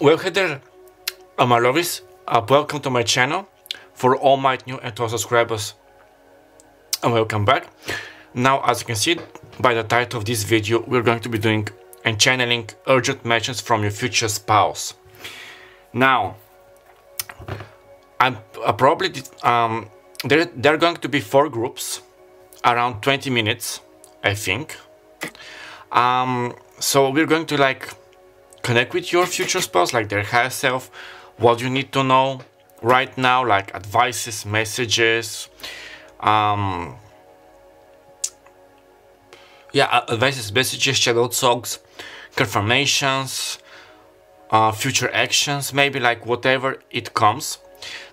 Well, hey there, Melodies. Welcome to my channel. For all my new and old subscribers, and welcome back. Now, as you can see by the title of this video, we're going to be doing and channeling urgent messages from your future spouse. Now, I'm probably there are going to be 4 groups, around 20 minutes, I think. So we're going to connect with your future spouse, like their higher self, what you need to know right now, like advices, messages, advices, messages, shadow talks, confirmations, future actions, maybe like whatever it comes.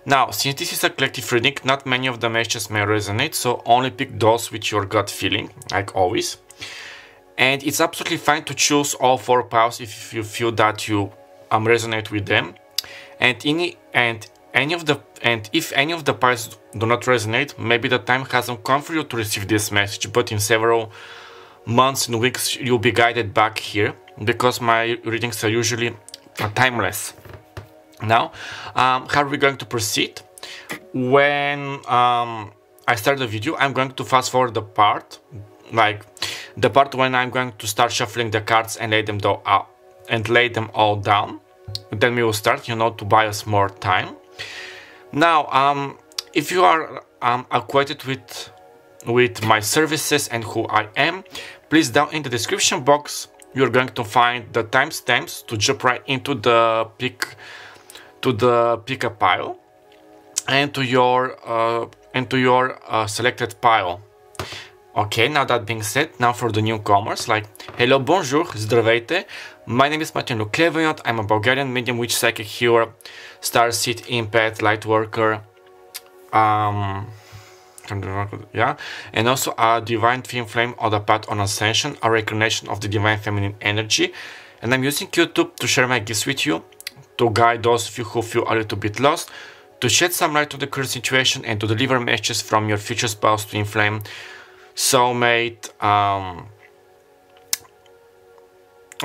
Now, since this is a collective reading, not many of the messages may resonate, so only pick those with your gut feeling, like always. And it's absolutely fine to choose all 4 piles if you feel that you resonate with them. And if any of the piles do not resonate, maybe the time hasn't come for you to receive this message, but in several months and weeks you'll be guided back here, because my readings are usually timeless. Now, how are we going to proceed? When I start the video, I'm going to fast forward the part, the part when I'm going to start shuffling the cards and lay them all down. Then we will start, to buy us more time. Now, if you are acquainted with my services and who I am, please, down in the description box you're going to find the timestamps to jump right into the pick a pile and to your selected pile. Okay, now that being said, now for the newcomers, hello, bonjour, zdravейте. My name is Martin Lukleviot. I'm a Bulgarian medium witch, psychic healer, starseed, empath, light worker, and also a divine twin flame on the path on ascension, a reincarnation of the divine feminine energy. And I'm using YouTube to share my gifts with you, to guide those of you who feel a little bit lost, to shed some light on the current situation, and to deliver messages from your future spouse, twin flame, soulmate,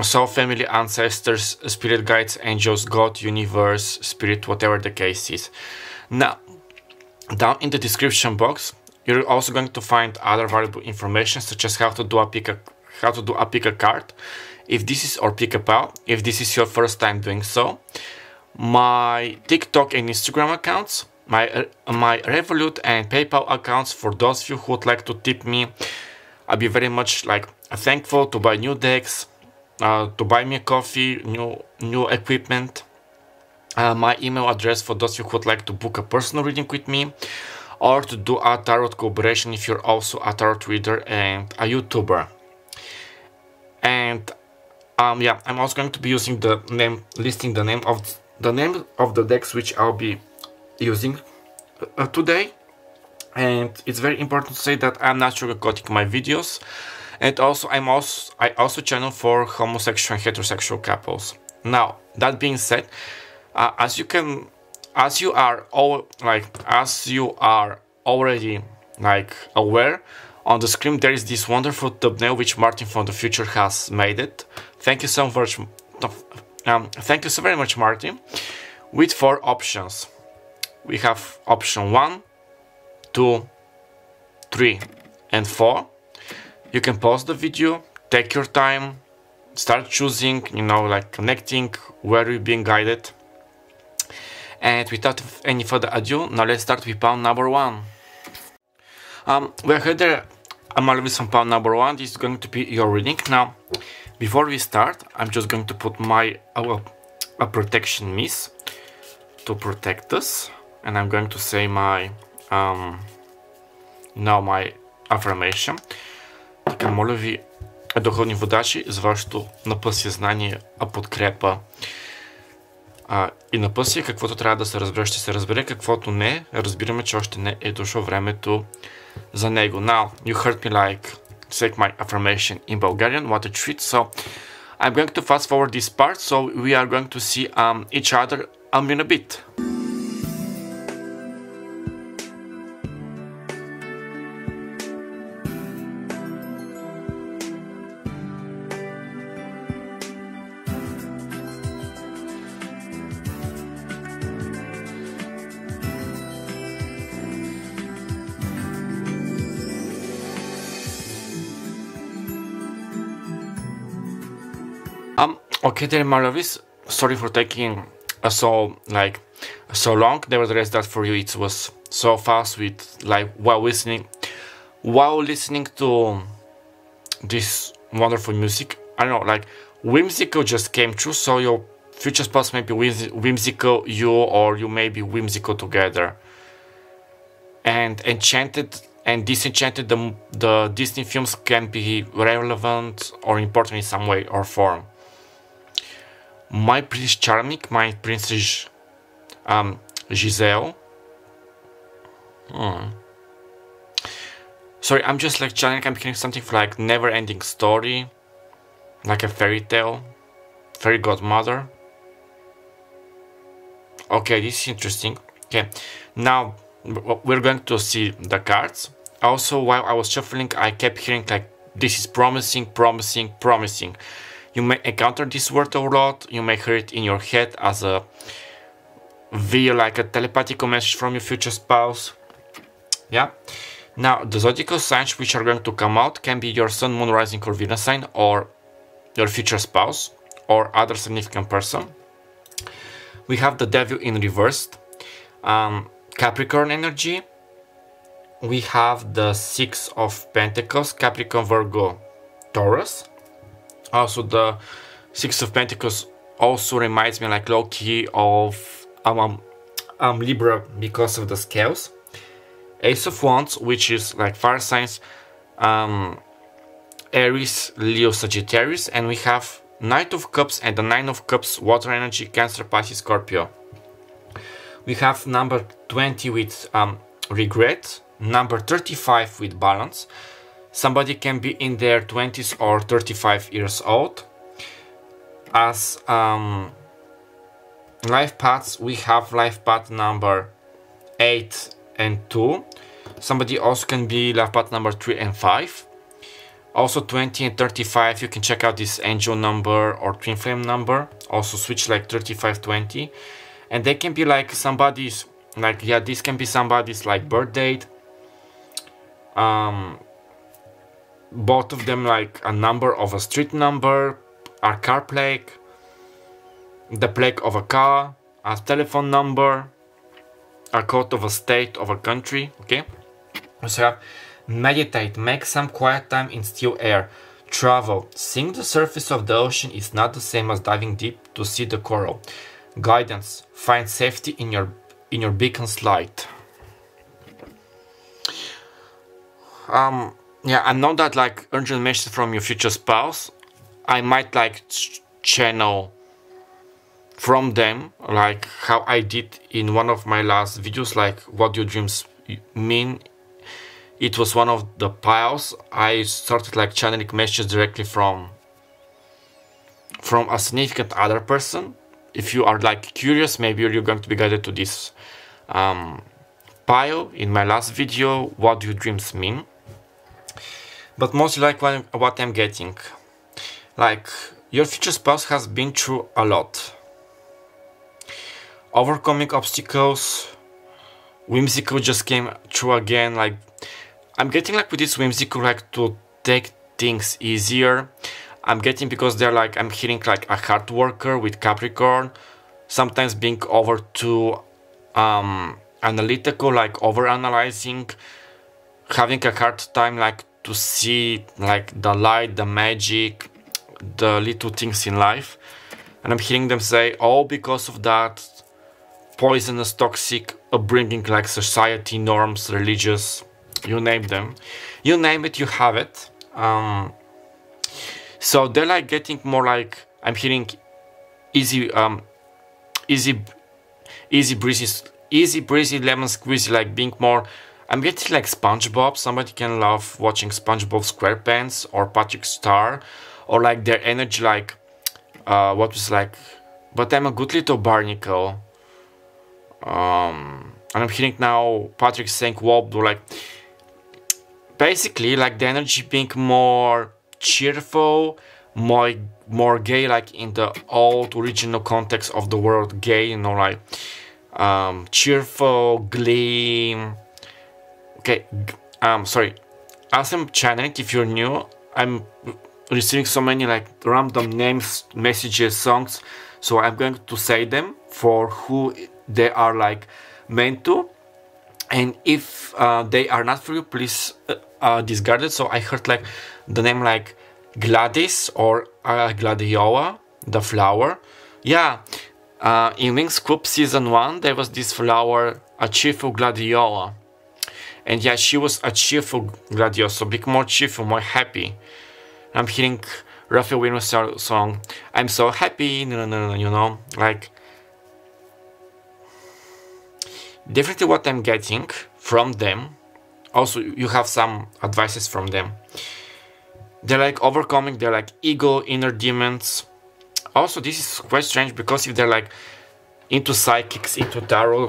soul family, ancestors, spirit guides, angels, God, universe, spirit, whatever the case is. Now, down in the description box, you're also going to find other valuable information, such as how to do a pick a card, if this is, or pick a pile, if this is your first time doing so. My TikTok and Instagram accounts, my Revolut and PayPal accounts for those of you who would like to tip me. I'll be very much thankful to buy new decks, to buy me a coffee, new equipment. My email address for those of you who would like to book a personal reading with me, or to do a tarot collaboration if you're also a tarot reader and a YouTuber. And I'm also going to be using listing the name of the decks which I'll be using today. And it's very important to say that I'm not sugarcoating my videos, and also I also channel for homosexual and heterosexual couples. Now, that being said, as you are already aware, on the screen there is this wonderful thumbnail which Martin from the future has made it. Thank you so much. Thank you so very much, Martin. With 4 options. We have option 1, 2, 3, and 4. You can pause the video, take your time, start choosing, connecting where you're being guided. And without any further ado, now let's start with pile number 1. We're here. I'm always on pile number 1. This is going to be your reading. Now, before we start, I'm just going to put my a protection mist to protect us, and I'm going to say my my affirmation. Така, моля ви, духовни водачи, с вашето напътствие знание, подкрепа и напътствие, каквото трябва да се разбере, ще се разбере, каквото не, разбираме, че още не е дошло времето за него. Now, you heard me take my affirmation in Bulgarian, what a treat. So, I'm going to fast forward this part, so we are going to see each other in a bit. Okay, dear Melodies, sorry for taking so long. Nevertheless, that for you it was so fast with while listening to this wonderful music. I don't know, like whimsical just came true. So your future spouse may be whimsical, you may be whimsical together. And enchanted and disenchanted, the Disney films can be relevant or important in some way or form. My Prince Charming, my Princess Giselle. Sorry, I'm just like channeling. I'm hearing something like never-ending story, like a fairy tale, fairy godmother. Okay, this is interesting. Okay, now we're going to see the cards. Also, while I was shuffling, I kept hearing like this is promising, promising, promising. You may encounter this word a lot. You may hear it in your head as a via like a telepathic message from your future spouse. Yeah. Now, the zodiacal signs which are going to come out can be your sun, moon, rising, or Venus sign, or your future spouse, or other significant person. We have the Devil in reversed, Capricorn energy. We have the Six of Pentacles, Capricorn, Virgo, Taurus. Also, the Six of Pentacles also reminds me like low-key of Libra because of the scales. Ace of Wands, which is like fire signs, Aries, Leo, Sagittarius, and we have Knight of Cups and the Nine of Cups, water energy, Cancer, Pisces, Scorpio. We have number 20 with regret, number 35 with balance. Somebody can be in their 20s or 35 years old. As life paths, we have life path number 8 and 2. Somebody also can be life path number 3 and 5. Also 20 and 35, you can check out this angel number or twin flame number. Also switch like 35-20. And they can be like somebody's, like, yeah, this can be somebody's like birth date. Both of them like a number of a street number, a car plaque, the plaque of a car, a telephone number, a code of a state of a country. Okay, so you have meditate, make some quiet time in still air, travel, seeing the surface of the ocean is not the same as diving deep to see the coral. Guidance, find safety in your beacon's light. Yeah, I know that like urgent message from your future spouse, I might like channel from them, like how I did in one of my last videos, like what your dreams mean. It was one of the piles. I started like channeling messages directly from a significant other person. If you are like curious, maybe you're going to be guided to this pile in my last video, what do your dreams mean. But mostly like what I'm getting, like your future spouse has been through a lot, overcoming obstacles. Whimsical just came through again. Like I'm getting like with this whimsical like to take things easier. I'm getting because they're like, I'm hearing like a hard worker with Capricorn, sometimes being over too analytical, like over analyzing, having a hard time like to see like the light, the magic, the little things in life. And I'm hearing them say, oh, because of that poisonous, toxic upbringing, like society norms, religious, you name them, you name it, you have it. So they're like getting more like, I'm hearing easy breezy, lemon squeezy, like being more. I'm getting like SpongeBob. Somebody can love watching SpongeBob SquarePants or Patrick Star, or like their energy, like what was like, but I'm a good little barnacle. And I'm hearing now Patrick saying Wobble, like basically like the energy being more cheerful, more gay, like in the old original context of the word gay, you know, like cheerful, glee. Okay, sorry, as I'm channeling, if you're new, I'm receiving so many like random names, messages, songs, so I'm going to say them for who they are like meant to, and if they are not for you, please discard it. So I heard like the name like Gladys or Gladiola, the flower. Yeah, in Wings Club season 1 there was this flower, a cheerful Gladiola, and yeah, she was a cheerful Gladiola, so bit more cheerful, more happy. I'm hearing Raphael Williams' song, I'm so happy, no, you know, like, definitely what I'm getting from them. Also, you have some advices from them. They're like overcoming their like ego, inner demons. Also, this is quite strange because if they're like into psychics, into tarot,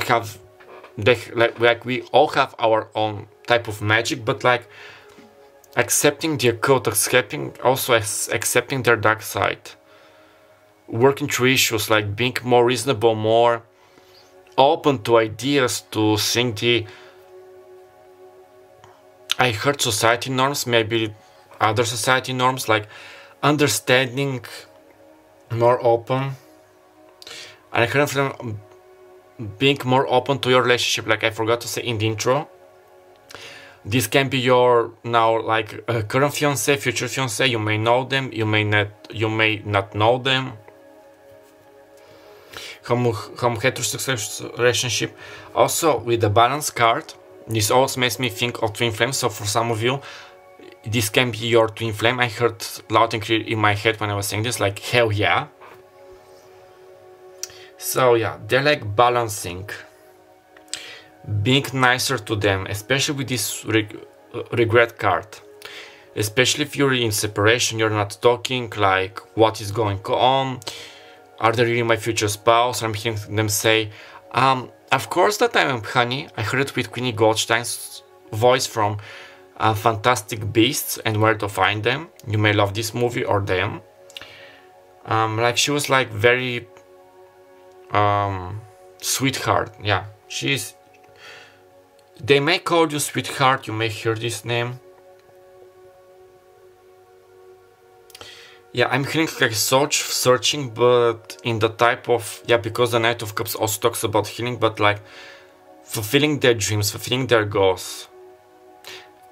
they like we all have our own type of magic, but like accepting the occult, accepting their dark side, working through issues, like being more reasonable, more open to ideas, to seeing the, I heard society norms, maybe other society norms, like understanding, more open. And I heard from being more open to your relationship, like I forgot to say in the intro. This can be your now like current fiance, future fiance. You may know them, you may not know them. Heterosexual relationship. Also with the balance card, this always makes me think of twin flames. So for some of you, this can be your twin flame. I heard loud and clear in my head when I was saying this, like hell yeah. So yeah, they're like balancing, being nicer to them, especially with this regret card. Especially if you're in separation, you're not talking, like what is going on, are they really my future spouse? I'm hearing them say, of course that I am, honey. I heard it with Queenie Goldstein's voice from Fantastic Beasts and Where to Find Them. You may love this movie or them. Like she was like very sweetheart. Yeah, she's, they may call you sweetheart, you may hear this name. Yeah, I'm hearing like searching, but in the type of, yeah, because the Knight of Cups also talks about healing, but like fulfilling their dreams, fulfilling their goals.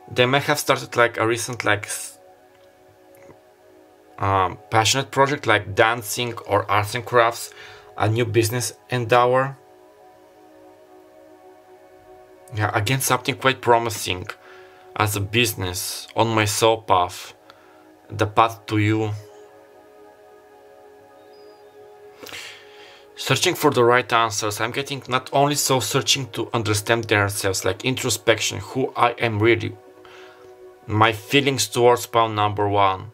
They may have started like a recent like passionate project like dancing or arts and crafts, a new business endeavor. Yeah, again, something quite promising as a business on my soul path, the path to you. Searching for the right answers. I'm getting not only so searching to understand themselves, like introspection, who I am really, my feelings towards pound number one.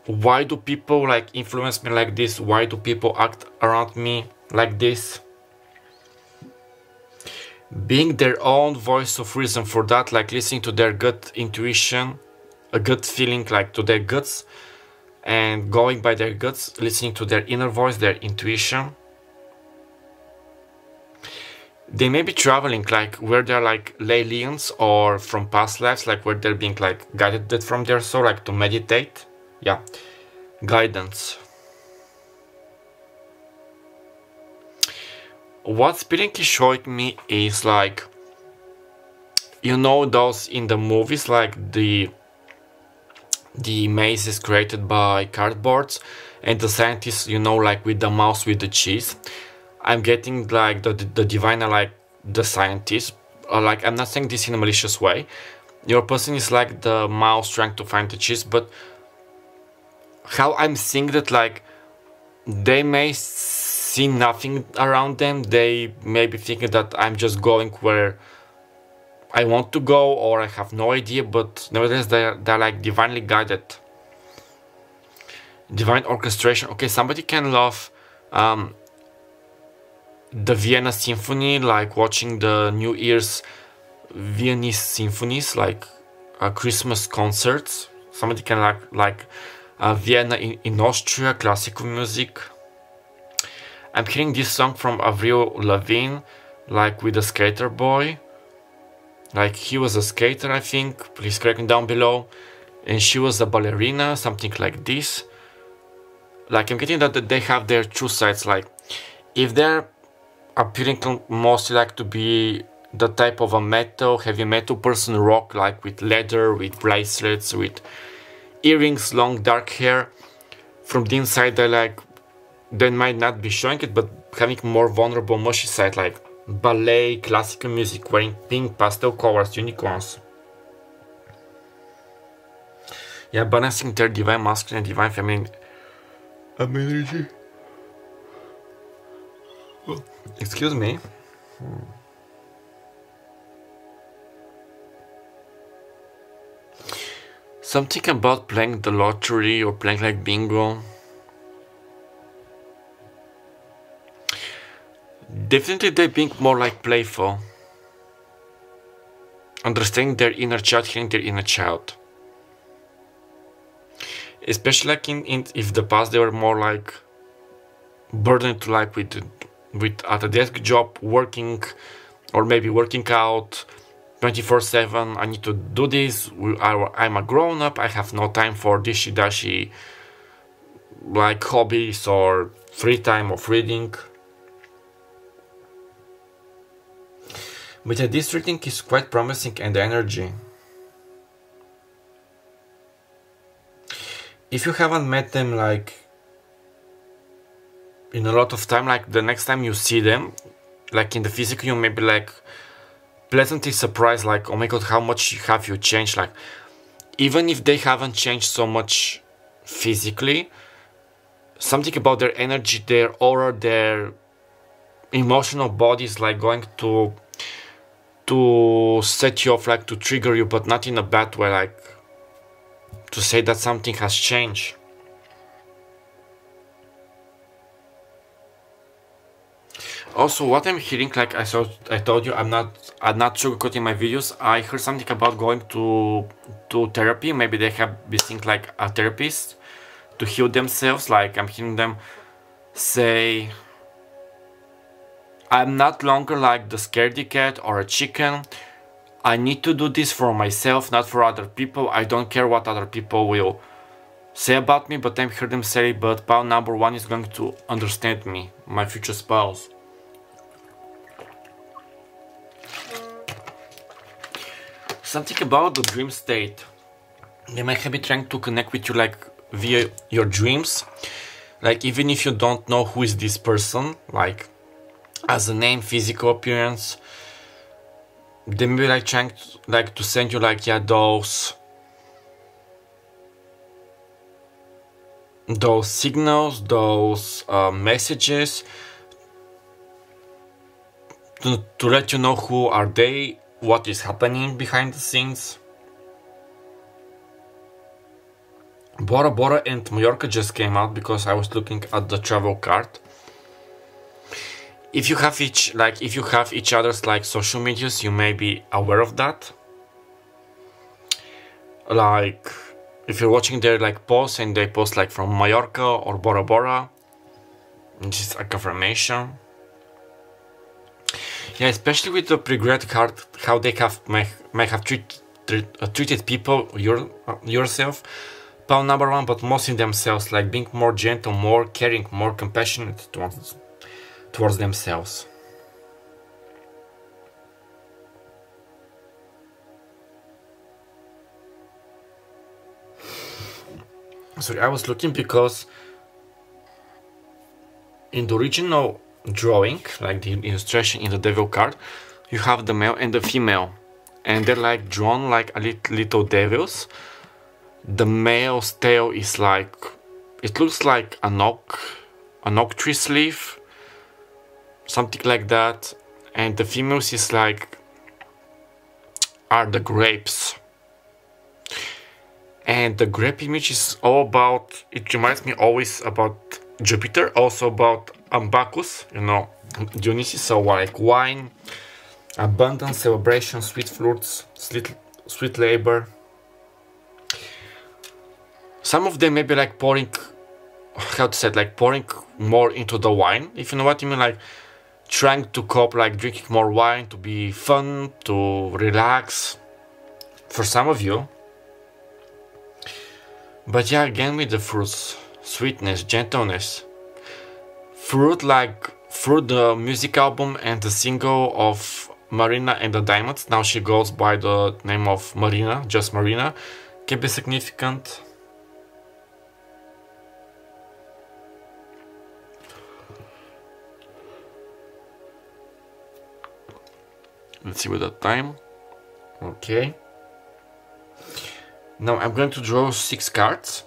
Why do people like influence me like this? Why do people act around me like this? Being their own voice of reason for that, like listening to their gut intuition, a gut feeling, like to their guts, and going by their guts, listening to their inner voice, their intuition. They may be traveling, like where they're like aliens or from past lives, like where they're being like guided from their soul, like to meditate. Yeah, guidance. What Spirit is showing me is like, you know, those in the movies, like the mazes created by cardboards, and the scientists, you know, like with the mouse with the cheese. I'm getting like the diviner, like the scientist. Like, I'm not saying this in a malicious way. Your person is like the mouse trying to find the cheese, but how I'm seeing that, like, they may see nothing around them. They may be thinking that I'm just going where I want to go, or I have no idea, but nevertheless they're like divinely guided. Divine orchestration. Okay, somebody can love the Vienna Symphony, like watching the New Year's Viennese symphonies, like Christmas concerts. Somebody can like Vienna in Austria, classical music. I'm hearing this song from Avril Lavigne, like with the skater boy. Like he was a skater, I think. Please correct me down below. and she was a ballerina, something like this. Like, I'm getting that they have their true sides. Like, if they're appearing mostly like to be the type of a metal, heavy metal person, rock, like with leather, with bracelets, with earrings, long dark hair, from the inside they might not be showing it, but having more vulnerable mushy side, like ballet, classical music, wearing pink, pastel colors, unicorns. Yeah, balancing their divine masculine and divine feminine energy. Oh, excuse me. Something about playing the lottery or playing like bingo. Definitely they being more like playful. Understanding their inner child, healing their inner child. Especially like in if the past they were more like burdened to like with at a desk job, working, or maybe working out 24/7. I need to do this. I'm a grown up. I have no time for dishy-dashy like hobbies or free time of reading. But this reading is quite promising, and the energy. If you haven't met them like in a lot of time, like the next time you see them, like in the physical, you may be like pleasantly surprised, like, oh my god, how much have you changed. Like, even if they haven't changed so much physically, something about their energy, their aura, their emotional body is like going to set you off, like to trigger you, but not in a bad way, like to say that something has changed. Also, what I'm hearing, like I told you, I'm not sugarcoating my videos. I heard something about going to therapy. Maybe they have visiting like a therapist to heal themselves. Like, I'm hearing them say, I'm not longer like the scaredy cat or a chicken. I need to do this for myself, not for other people. I don't care what other people will say about me, but I'm hearing them say, but pal number one is going to understand me, my future spouse. Something about the dream state. They might be trying to connect with you like via your dreams. Like, even if you don't know who is this person, like as a name, physical appearance, they may be like trying to send you like, yeah, those signals, those messages to let you know who are they, what is happening behind the scenes. Bora Bora and Mallorca just came out because I was looking at the travel card. If you have each other's like social medias, you may be aware of that. Like, if you're watching their like posts and they post like from Mallorca or Bora Bora, this is a confirmation. Yeah, especially with the regret card, how they may have treated people, yourself, pal number one, but mostly themselves, like being more gentle, more caring, more compassionate towards themselves. Sorry, I was looking because in the original drawing, like the illustration in the devil card, you have the male and the female, and they're like drawn like a little devils. The male's tail is like, it looks like an oak tree leaf, something like that, and the females is like are the grapes. And the grape image is all about, it reminds me always about Jupiter, also about Bacchus, you know, Dionysus, so like wine, abundance, celebration, sweet fruits, sweet labor. Some of them may be like pouring, how to say it, like pouring more into the wine, if you know what I mean, like trying to cope, like drinking more wine to be fun, to relax. For some of you, But yeah, again with the fruits, sweetness, gentleness. Fruit, like Fruit, the music album and the single of Marina and the Diamonds, now she goes by the name of Marina, just Marina, can be significant. Let's see with the time. Okay. Now I'm going to draw 6 cards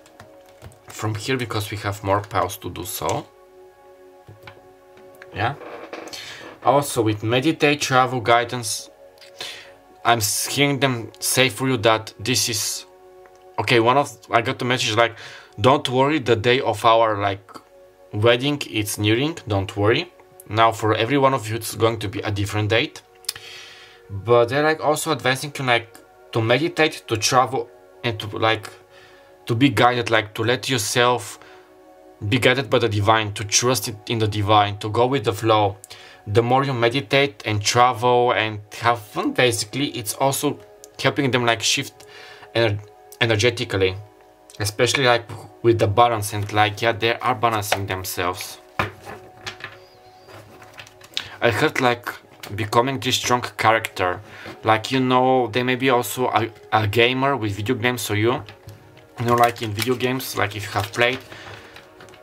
from here because we have more piles to do so. Yeah. Also with meditate, travel, guidance, I'm hearing them say for you that this is okay. I got the message like, don't worry, the day of our like wedding it's nearing, don't worry. Now for every one of you it's going to be a different date, but they're like also advising you like to meditate, to travel, and to be guided, like to let yourself be guided by the divine, to trust in the divine, to go with the flow. The more you meditate and travel and have fun, basically, it's also helping them like shift energetically, especially like with the balance, and like yeah, they are balancing themselves. I heard like becoming this strong character, like you know, they may be also a gamer with video games, so you know, like in video games, like if you have played,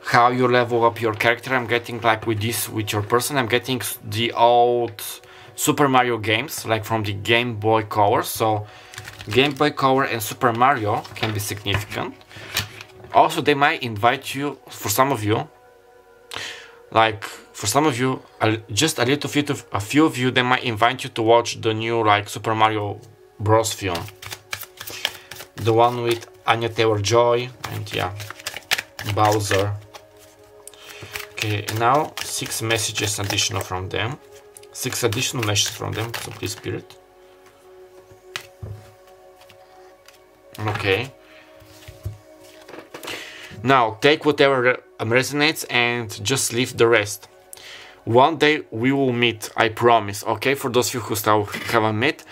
how you level up your character. I'm getting like with your person, I'm getting the old Super Mario games, like from the Game Boy Color. So Game Boy Color and Super Mario can be significant. Also, they might invite you, for some of you, just a few of you, they might invite you to watch the new like Super Mario Bros. Film, the one with Anya Taylor-Joy and yeah, Bowser. Okay, now 6 messages additional from them. 6 additional messages from them, so please spirit. Okay. Now take whatever resonates and just leave the rest. One day we will meet, I promise. Okay, for those of you who still haven't met,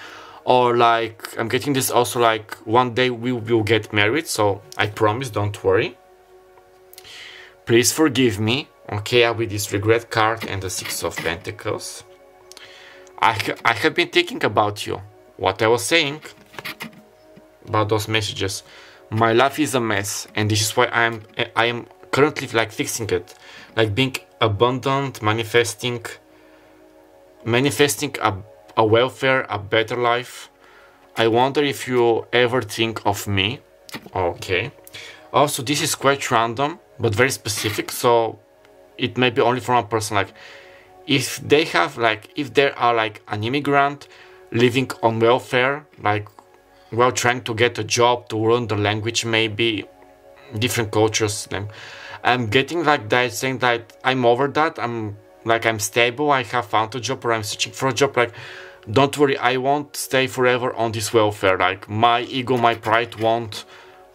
or like I'm getting this also like one day we will get married, so I promise, don't worry. Please forgive me. Okay, with this regret card and the 6 of Pentacles. I have been thinking about you. What I was saying about those messages. My life is a mess, and this is why I am currently like fixing it, like being abundant, manifesting a welfare, a better life. I wonder if you ever think of me. Okay. Also, this is quite random, but very specific, so it may be only for one person. Like if they are like an immigrant living on welfare, like well, trying to get a job, to learn the language, maybe different cultures, I'm getting like that, saying that I'm over that, I'm stable, I have found a job, or I'm searching for a job. Like don't worry, I won't stay forever on this welfare. Like my ego, my pride won't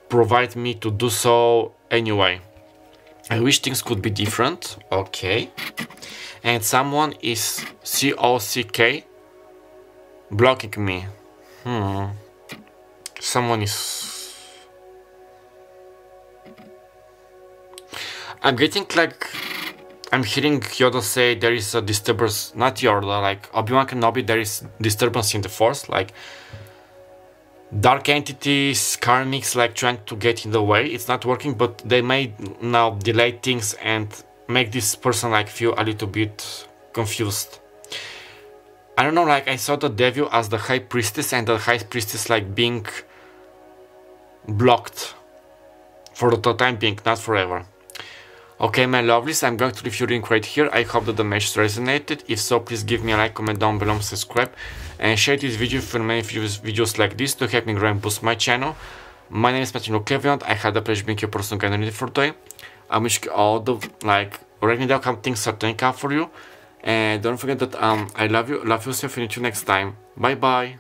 provide me to do so anyway. I wish things could be different. Okay. And someone is COCK blocking me. Someone is... I'm getting like... I'm hearing Yoda say there is a disturbance, not Yoda, like Obi-Wan Kenobi, there is disturbance in the Force, like dark entities, karmics, like trying to get in the way. It's not working, but they may now delay things and make this person like feel a little bit confused. I don't know, like I saw the devil as the high priestess, and the high priestess like being blocked for the time being, not forever. Okay, my lovelies, I'm going to leave you link right here. I hope that the message resonated. If so, please give me a like, comment down below, subscribe, and share this video for many videos like this to help me grow and boost my channel. My name is m.o.georgiev. I had the pleasure being your personal guide for today. I wish you all the already know how things are turning out for you. And don't forget that I love you, love yourself, and see you next time. Bye bye.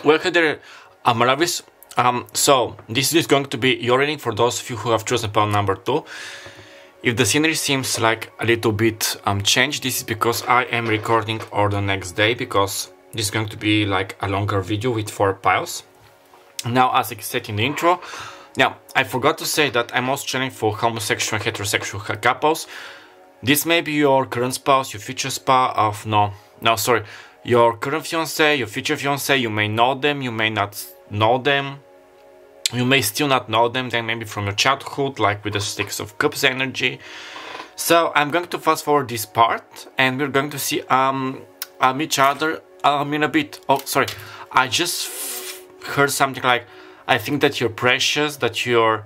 Welcome there, my lovelies. So this is going to be your reading for those of you who have chosen pile number 2. If the scenery seems like a little bit changed, this is because I am recording on the next day, because this is going to be like a longer video with 4 piles. Now, as I said in the intro, Now, I forgot to say that I'm also channeling for homosexual and heterosexual couples. This may be your current spouse, your future spouse, sorry, your current fiancé, your future fiancé. You may know them, you may not know them. You may still not know them, then maybe from your childhood, like with the Six of Cups energy. So I'm going to fast forward this part, and we're going to see each other in a bit. Oh, sorry, I just heard something like, I think that you're precious, that you're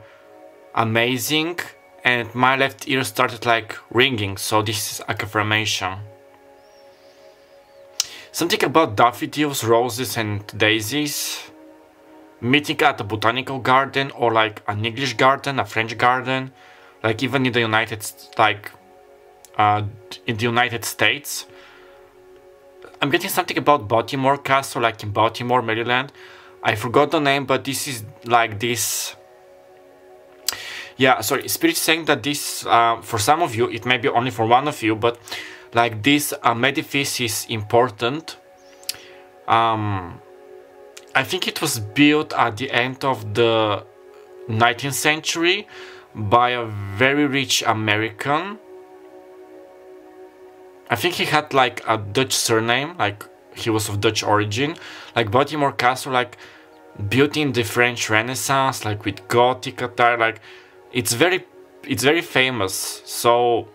amazing, and my left ear started like ringing, so this is a confirmation. Something about daffodils, roses and daisies, meeting at a botanical garden or like an English garden, a French garden, like even in the United States. I'm getting something about Baltimore Castle, like in Baltimore, Maryland. I forgot the name, but this is like this. Yeah, sorry, Spirit saying that this, for some of you, it may be only for one of you, but like this edifice is important. I think it was built at the end of the 19th century by a very rich American. I think he had like a Dutch surname, like he was of Dutch origin. Like Baltimore Castle, like built in the French Renaissance, like with Gothic attire, like it's very famous. So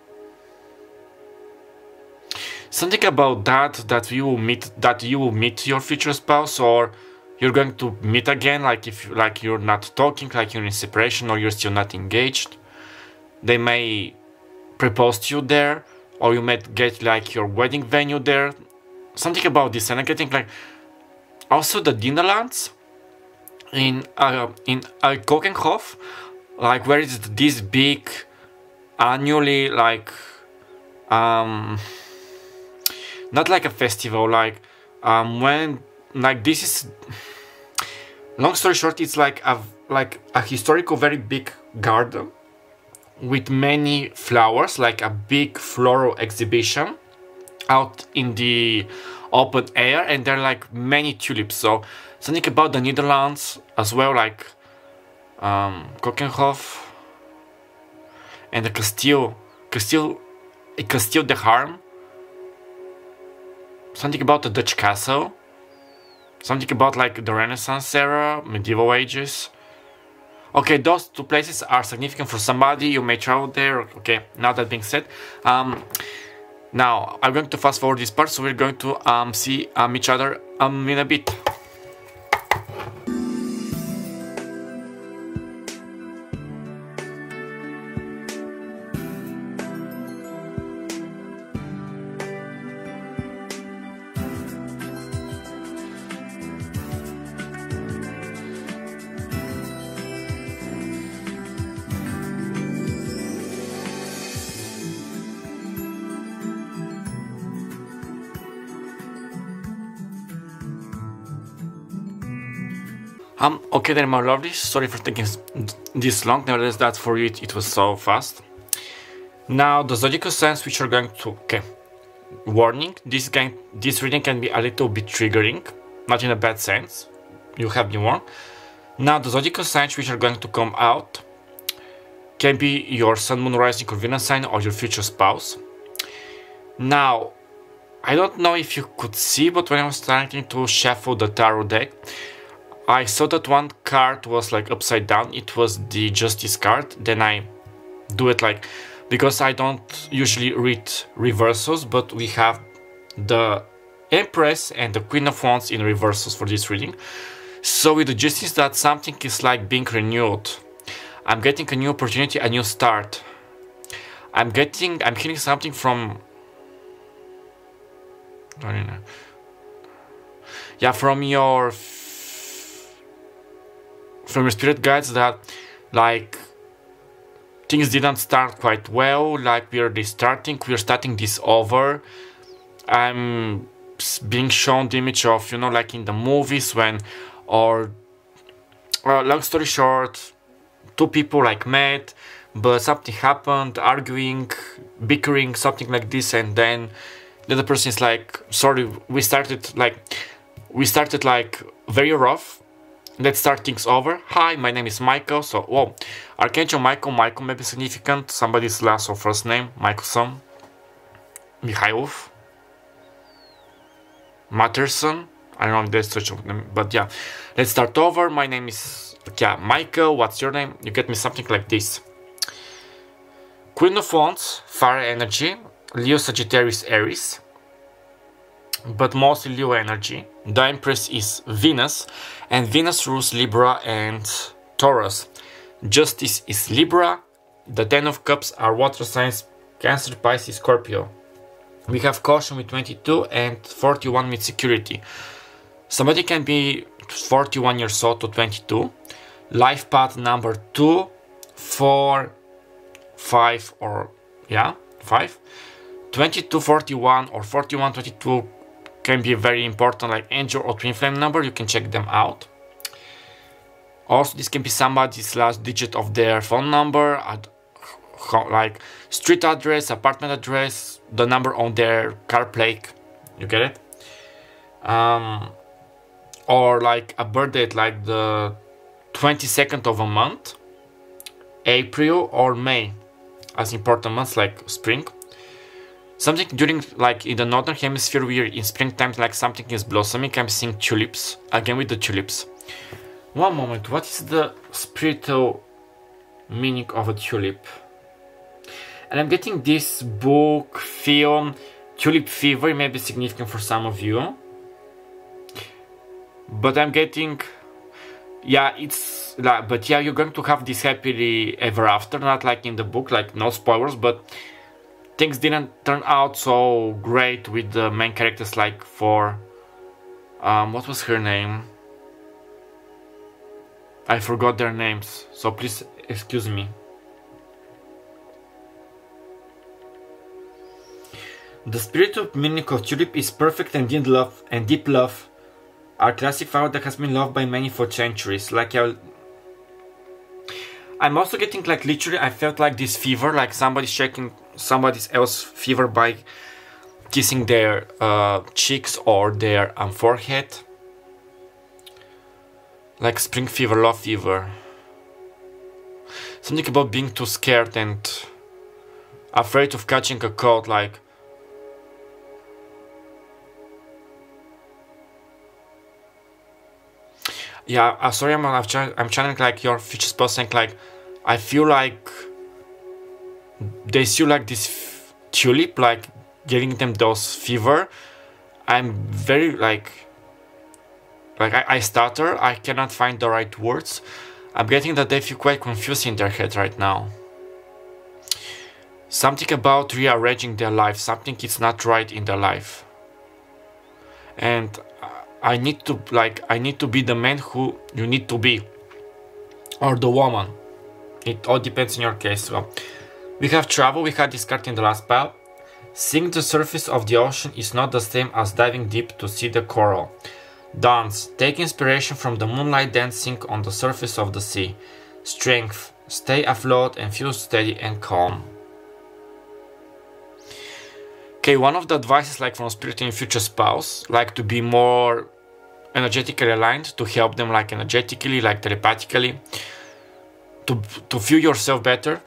something about that you will meet your future spouse, or you're going to meet again, like if like you're not talking, like you're in separation or you're still not engaged. They may propose to you there, or you might get like your wedding venue there. Something about this, and I'm getting like also the Netherlands in Kokenhof, like where is this big annually like not like a festival, like when like this is, long story short, it's like a historical very big garden with many flowers, like a big floral exhibition out in the open air, and there are like many tulips. So something about the Netherlands as well, like Kokenhof and the Castile de Harm. Something about the Dutch castle. Something about like the Renaissance era, medieval ages. Okay, those two places are significant for somebody. You may travel there. Okay, now that being said, now I'm going to fast forward this part, so we're going to see each other in a bit. Okay then, my lovelies, sorry for taking this long, nevertheless that for you it was so fast. Now the zodiacal signs which are going to, okay, warning, this reading can be a little bit triggering, not in a bad sense, you have been warned. Now the zodiacal signs which are going to come out can be your sun, moon, rising or Venus sign, or your future spouse. Now I don't know if you could see, but when I was starting to shuffle the tarot deck, I saw that one card was like upside down. It was the Justice card. Then I do it like, because I don't usually read reversals, but we have the Empress and the Queen of Wands in reversals for this reading. So with the Justice, that something is like being renewed. I'm getting a new opportunity, a new start. I'm hearing something from, yeah, from your spirit guides, that like things didn't start quite well, like we're starting this over. I'm being shown the image of, like in the movies when, or long story short, two people like met, but something happened, arguing, bickering, something like this, and then the other person is like, sorry, we started like very rough, let's start things over. Hi, my name is Michael. So, whoa, Archangel Michael. Michael may be significant. Somebody's last or first name. Michaelson. Mikhailov. Matterson. I don't know if there's such a name, but yeah. Let's start over. My name is Michael. What's your name? You get me something like this. Queen of Wands, Fire energy. Leo, Sagittarius, Aries. But mostly Leo energy. The Empress is Venus, and Venus rules Libra and Taurus. Justice is Libra. The 10 of Cups are water signs, Cancer, Pisces, Scorpio. We have Caution with 22 and 41 with Security. Somebody can be 41 years old to 22. Life path number 2, 4, 5 or 5. 22, 41 or 41, 22 can be very important, like angel or twin flame number. You can check them out. Also, this can be somebody's last digit of their phone number, like street address, apartment address, the number on their car plate. You get it? Or like a birth date, like the 22nd of a month, April or May, as important months like spring. Something during, like in the northern hemisphere, we're in springtime, like something is blossoming. I'm seeing tulips, again with the tulips. One moment, what is the spiritual meaning of a tulip? And I'm getting this book, film, Tulip Fever. It may be significant for some of you. But I'm getting, it's like, but you're going to have this happily ever after, not like in the book, like no spoilers, but things didn't turn out so great with the main characters, like for what was her name? I forgot their names, so please excuse me. The spiritual meaning of tulip is perfect and deep love are classic flower that has been loved by many for centuries. Like I'm also getting, like, literally I felt like this fever, like somebody's shaking somebody else's fever by kissing their cheeks or their forehead. Like spring fever, love fever. Something about being too scared and afraid of catching a cold, like sorry, I'm channeling like your future spouse, saying like I feel like they see like this tulip, like giving them those fever. I'm very like I stutter. I cannot find the right words. I'm getting that they feel quite confused in their head right now. Something about rearranging their life. Something is not right in their life. And I need to be the man who you need to be, or the woman. It all depends on your case. Well, we have travel. We had this card in the last pile. Seeing the surface of the ocean is not the same as diving deep to see the coral. Dance. Take inspiration from the moonlight dancing on the surface of the sea. Strength. Stay afloat and feel steady and calm. Okay, one of the advices, like from spirit and future spouse, like to be more energetically aligned, to help them like energetically, like telepathically, to feel yourself better.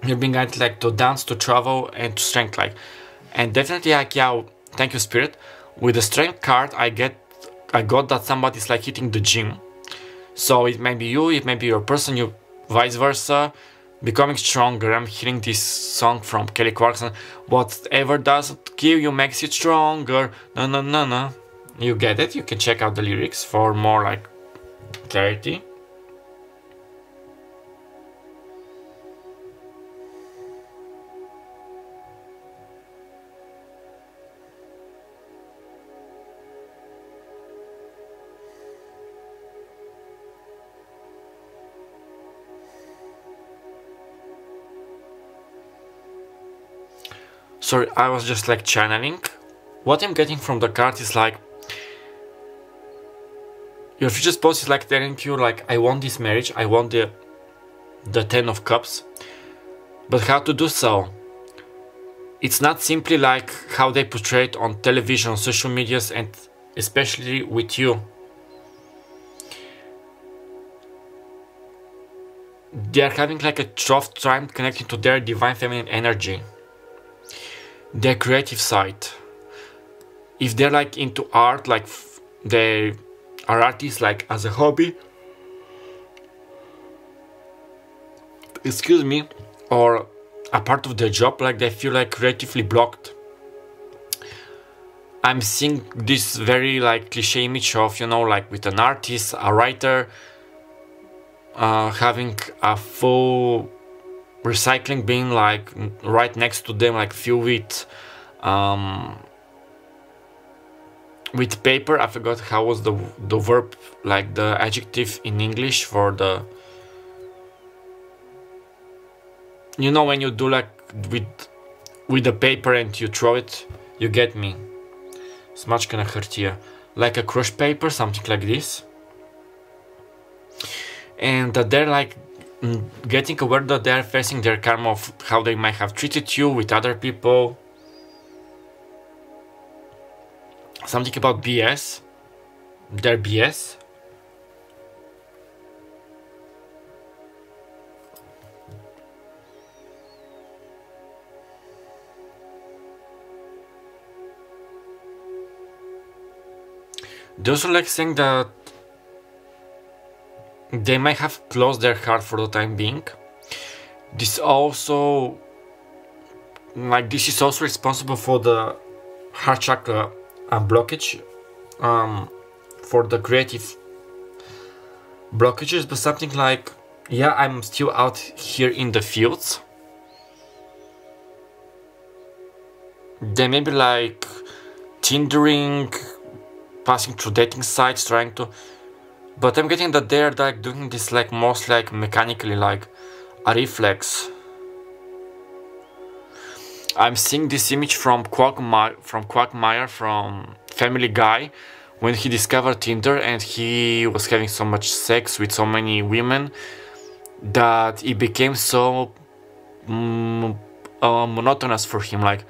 You're being guided like to dance, to travel, and to strength, like. And definitely, like, thank you, spirit. With the strength card, I got that somebody's like hitting the gym. So it may be you, it may be your person, you vice versa. Becoming stronger. I'm hearing this song from Kelly Clarkson. Whatever doesn't kill you makes you stronger. No, no, no, no. You get it? You can check out the lyrics for more like clarity. Sorry, I was just like channeling. What I'm getting from the card is like your future spouse is like telling you like, I want this marriage, I want the 10 of cups, but how to do so? It's not simply like how they portray it on television, on social medias, and especially with you. they are having like a tough time connecting to their divine feminine energy, their creative side. If they're like into art, like they are artists like as a hobby, excuse me, or a part of their job, like they feel like creatively blocked. I'm seeing this very like cliche image of, you know, like with an artist, a writer, having a full recycling bin like right next to them, like filled with paper. I forgot how was the verb, like the adjective in English for the, you know, when you do like with the paper and you throw it, you get me. Smačka na hârtie, like a crushed paper, something like this. And that they're like getting aware that they're facing their karma of how they might have treated you with other people. Something about BS, their BS. They also like saying that they might have closed their heart for the time being. This also, like, this is also responsible for the heart chakra blockage, for the creative blockages, but something like, yeah, I'm still out here in the fields. They may be like Tindering, passing through dating sites, trying to, but I'm getting that they're like doing this like most like mechanically, like a reflex. I'm seeing this image from Quagmire from Family Guy, when he discovered Tinder and he was having so much sex with so many women that it became so monotonous for him. Like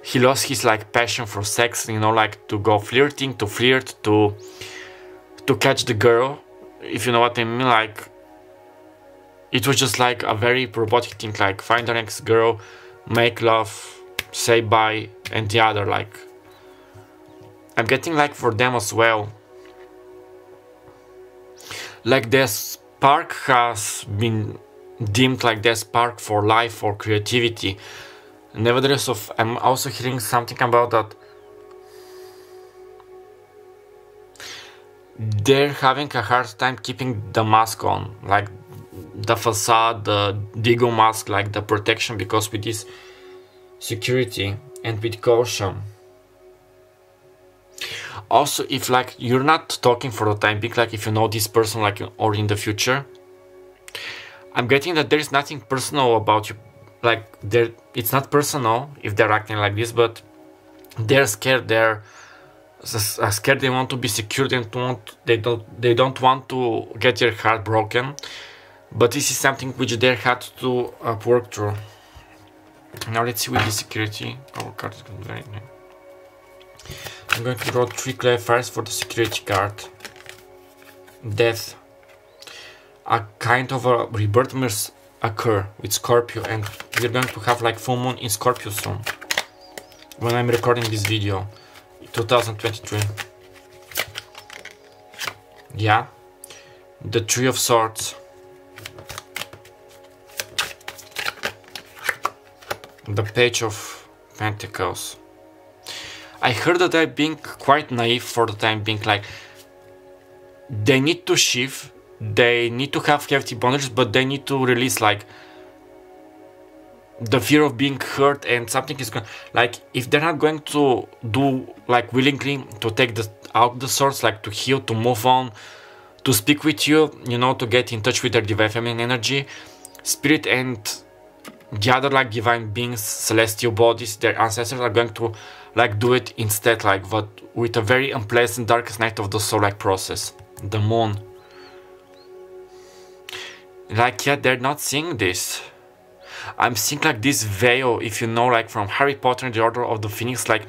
he lost his like passion for sex, you know, like to go flirting, to flirt, to catch the girl, if you know what I mean. Like it was just like a very robotic thing, like find the next girl, make love, say bye, and the other. Like I'm getting like for them as well, like their spark has been dimmed, like their spark for life, for creativity. Nevertheless, I'm also hearing something about that they're having a hard time keeping the mask on, like the facade, the ego mask, like the protection, because with this security and with caution. Also, if like you're not talking for the time being, like if you know this person, like, or in the future, I'm getting that there is nothing personal about you. Like it's not personal if they're acting like this, but they're scared. They're scared. They want to be secure. They don't want to get their heart broken. But this is something which they had to work through. Now let's see with the security. Our card is very nice. I'm going to draw 3 clarifiers for the security card. Death. A kind of a rebirth must occur with Scorpio, and we're going to have like full moon in Scorpio soon when I'm recording this video, 2023. Yeah, the 3 of Swords, the Page of Pentacles. I heard that they're being quite naive for the time being, like they need to shift. They need to have healthy boundaries, but they need to release like the fear of being hurt, and something is going, like if they're not going to do like willingly to take out the swords, like to heal, to move on, to speak with you, you know, to get in touch with their divine feminine energy, spirit, and the other like divine beings, celestial bodies, their ancestors are going to like do it instead, like but with a very unpleasant darkest night of the soul like process, the moon. Like, yeah, they're not seeing this. I'm seeing like this veil, if you know, like from Harry Potter and the Order of the Phoenix, like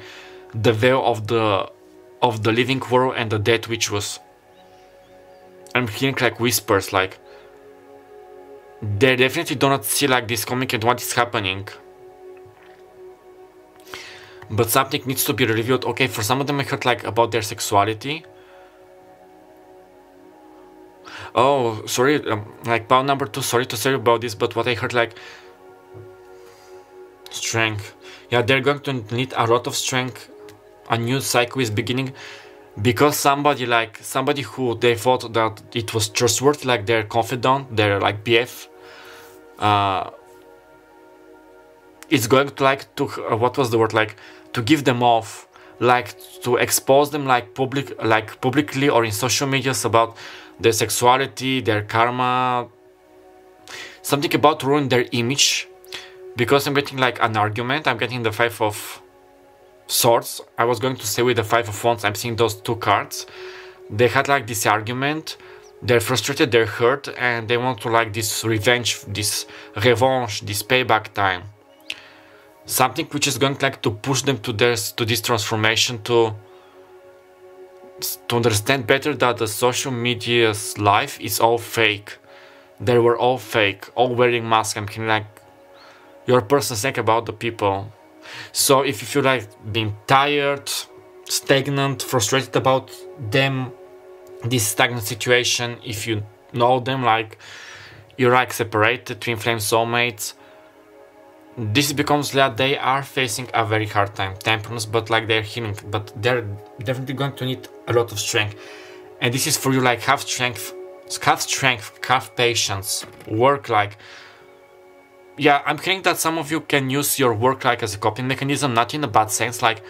the veil of the living world and the dead witch was. I'm hearing like whispers, like they definitely do not see like this comic and what is happening. But something needs to be revealed. Okay, for some of them I heard like about their sexuality. Oh, sorry, like pile number 2, sorry to say about this, but what I heard like strength. Yeah, they're going to need a lot of strength. A new cycle is beginning because somebody who they thought that it was trustworthy, like their confidant, their like BF, is going to like to what was the word, like to give them off, like to expose them like publicly or in social medias about their sexuality, their karma, something about ruin their image. Because I'm getting like an argument, I'm getting the 5 of Swords. I was going to say with the 5 of Wands, I'm seeing those 2 cards. They had like this argument, they're frustrated, they're hurt, and they want to like this revenge, this payback time. Something which is going like to push them to this transformation, to understand better that the social media's life is all fake. They were all fake, all wearing masks. I'm feeling like your person think about the people. So if you feel like being tired, stagnant, frustrated about them, this stagnant situation, if you know them, like you're like separated, twin flame soulmates, this becomes that they are facing a very hard time. Temperance, but like they're healing, but they're definitely going to need a lot of strength. And this is for you, like have strength, have patience, work like. Yeah, I'm hearing that some of you can use your work like as a coping mechanism, not in a bad sense, like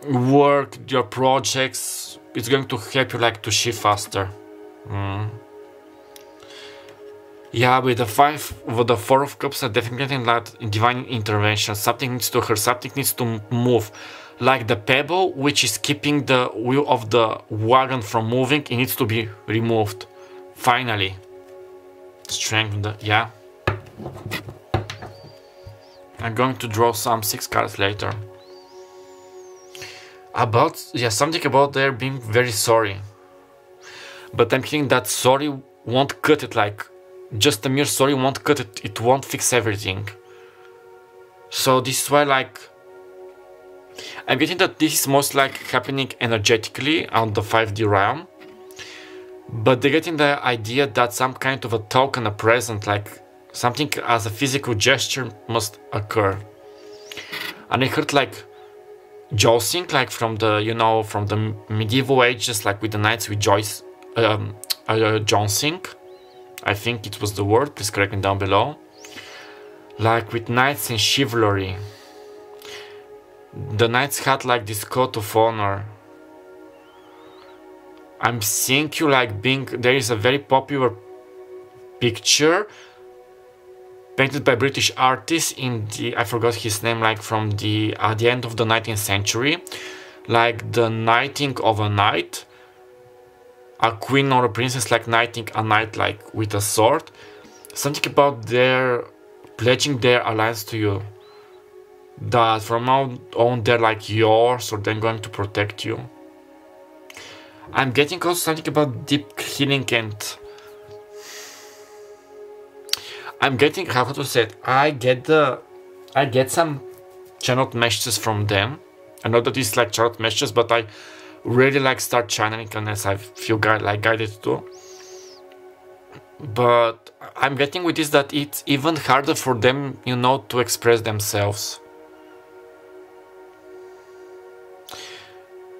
work, your projects, it's going to help you like to shift faster. Yeah, with the 4 of Cups, I'm definitely getting that divine intervention. Something needs to hurt, something needs to move. Like the pebble, which is keeping the wheel of the wagon from moving, it needs to be removed. Finally. Strength, yeah. I'm going to draw some 6 cards later. Something about their being very sorry. But I'm thinking that sorry won't cut it, like just a mere sorry won't cut it, it won't fix everything. So this is why like I'm getting that this is most like happening energetically on the 5D realm. But they're getting the idea that some kind of a token, a present, like something as a physical gesture must occur. And I heard like jousting, like from the, you know, from the medieval ages, like with the knights with jouncing. I think it was the word, please correct me down below. Like with knights in chivalry. The knights had like this code of honor. I'm seeing you like being, there is a very popular picture painted by British artist in the, I forgot his name, like from the at the end of the 19th century, like the knighting of a knight, a queen or a princess like knighting a knight like with a sword. Something about their pledging their alliance to you, that from now on they're like yours, or they're going to protect you. I'm getting also something about deep healing, and I'm getting, how to say it, I get some channeled messages from them. I know that it's like channeled messages, but I really like start channeling unless I feel guided to. But I'm getting with this that it's even harder for them, you know, to express themselves.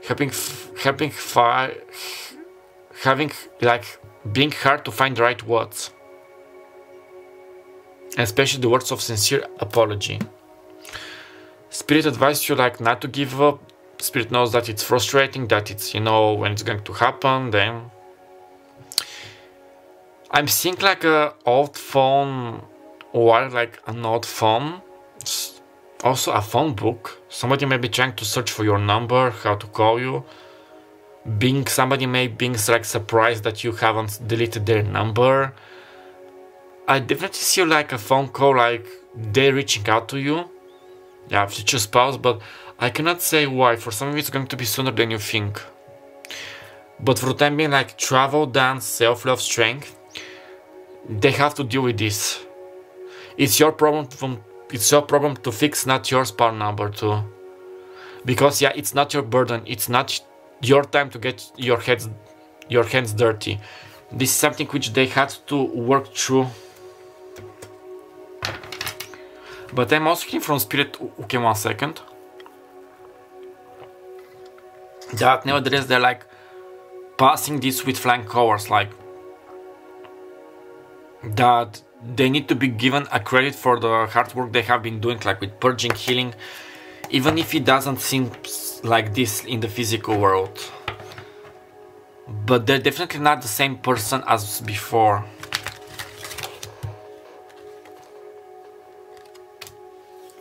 Having like being hard to find the right words, especially the words of sincere apology. Spirit advises you like not to give up. Spirit knows that it's frustrating, that it's, you know, when it's going to happen. Then I'm seeing like a old phone, or like an old phone, also a phone book. Somebody may be trying to search for your number, how to call you. Somebody may be like surprised that you haven't deleted their number. I definitely see like a phone call, like they're reaching out to you. Yeah, future spouse, but I cannot say why. For some of you it's going to be sooner than you think. But for the time being, like travel, dance, self-love, strength. they have to deal with this. It's your problem to fix, not yours, part number 2. Because yeah, it's not your burden, it's not your time to get your hands dirty. This is something which they had to work through. But I'm also hearing from Spirit, okay, 1 second, that nevertheless they're like passing this with flying colors, like that they need to be given a credit for the hard work they have been doing, like with purging, healing, even if it doesn't seem like this in the physical world. But they're definitely not the same person as before.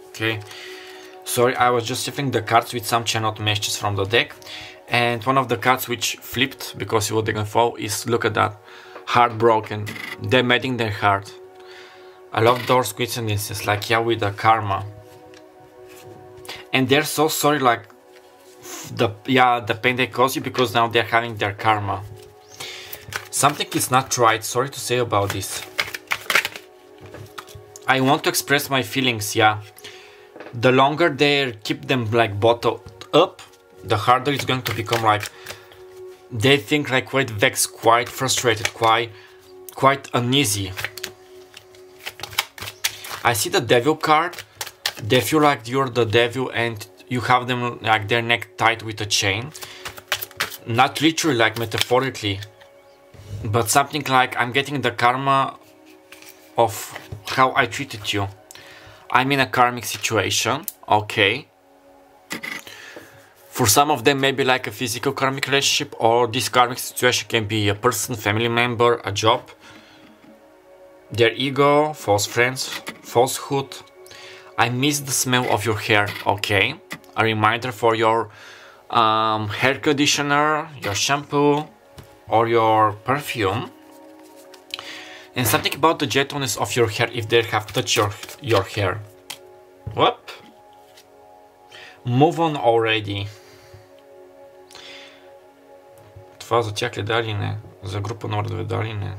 Okay, sorry, I was just shuffling the cards with some channeled messages from the deck, and one of the cards which flipped because it was going to fall is, look at that, heartbroken. They're mending their heart. I love those coincidences, like yeah, with the karma. And they're so sorry, like the pain they caused you, because now they're having their karma. Something is not right, sorry to say about this. I want to express my feelings, yeah. The longer they keep them like bottled up, the harder it's going to become. Like they think like quite vexed, quite frustrated, quite uneasy. I see the devil card. They feel like you're the devil and you have them like their neck tied with a chain. Not literally, like metaphorically, but something like, I'm getting the karma of how I treated you. I'm in a karmic situation, okay. For some of them, maybe like a physical karmic relationship, or this karmic situation can be a person, family member, a job, their ego, false friends, falsehood. I miss the smell of your hair, okay. A reminder for your hair conditioner, your shampoo, or your perfume. And something about the gentleness of your hair if they have touched your hair. Whoop. Move on already. Това за тях ли да или не? За група Нордове да ли не?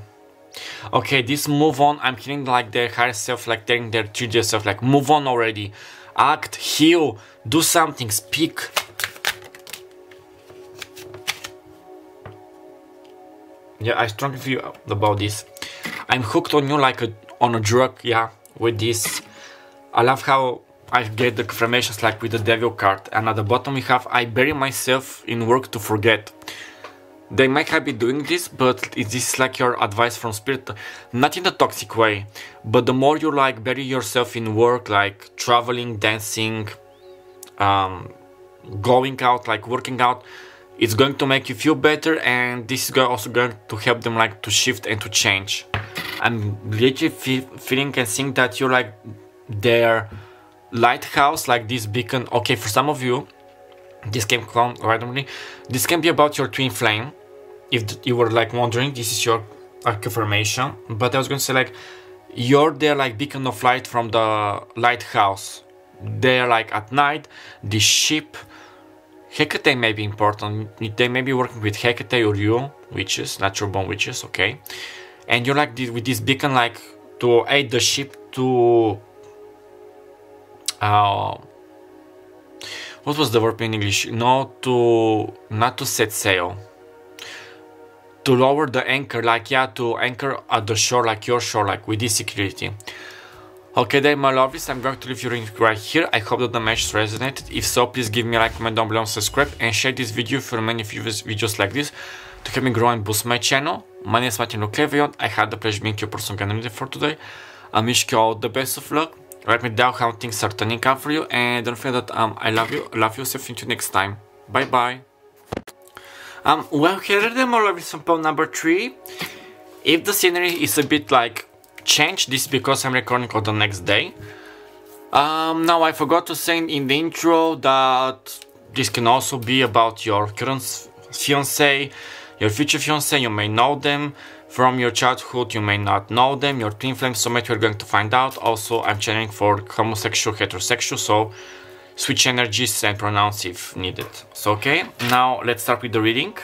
Okay, this move on, I'm hearing like their higher self, like telling their 3D self, like move on already. Act, heal, do something, speak. Yeah, I strongly feel about this. I'm hooked on you like on a drug, yeah, with this. I love how I get the confirmations like with the devil card, and at the bottom we have, I bury myself in work to forget. They might have been doing this, but this is like your advice from spirit, not in the toxic way, but the more you like bury yourself in work, like traveling, dancing, going out, like working out, it's going to make you feel better, and this is also going to help them like to shift and to change. I'm literally feeling and seeing that you're like their lighthouse, like this beacon. Okay, for some of you, this can come randomly. This can be about your twin flame. If you were like wondering, this is your confirmation. But I was going to say like, you're their like beacon of light from the lighthouse. They're like at night, the ship. Hecate may be important. They may be working with Hecate or you, witches, natural born witches, okay. And you're like with this beacon, like to aid the ship to what was the verb in English? Not to set sail. To lower the anchor, like yeah, to anchor at the shore, like your shore, like with this security. Okay then, my lovies, I'm going to leave you right here. I hope that the message resonated. If so, please give me a like, comment down below, and subscribe, and share this video for many videos like this to help me grow and boost my channel. My name is m.o.georgiev. I had the pleasure being your personal guide leader for today. I wish you all the best of luck. Write me down how things are turning out for you, and don't forget that I love you. Love yourself. Until next time. Bye bye. Well, here are the more lovies from poem number 3. If the scenery is a bit like changed, this is because I'm recording on the next day. Now I forgot to say in the intro that this can also be about your current fiance, your future fiance. You may know them from your childhood, you may not know them, your twin flame soulmate, we're going to find out. Also, I'm channeling for homosexual, heterosexual, so switch energies and pronouns if needed. So okay, now let's start with the reading.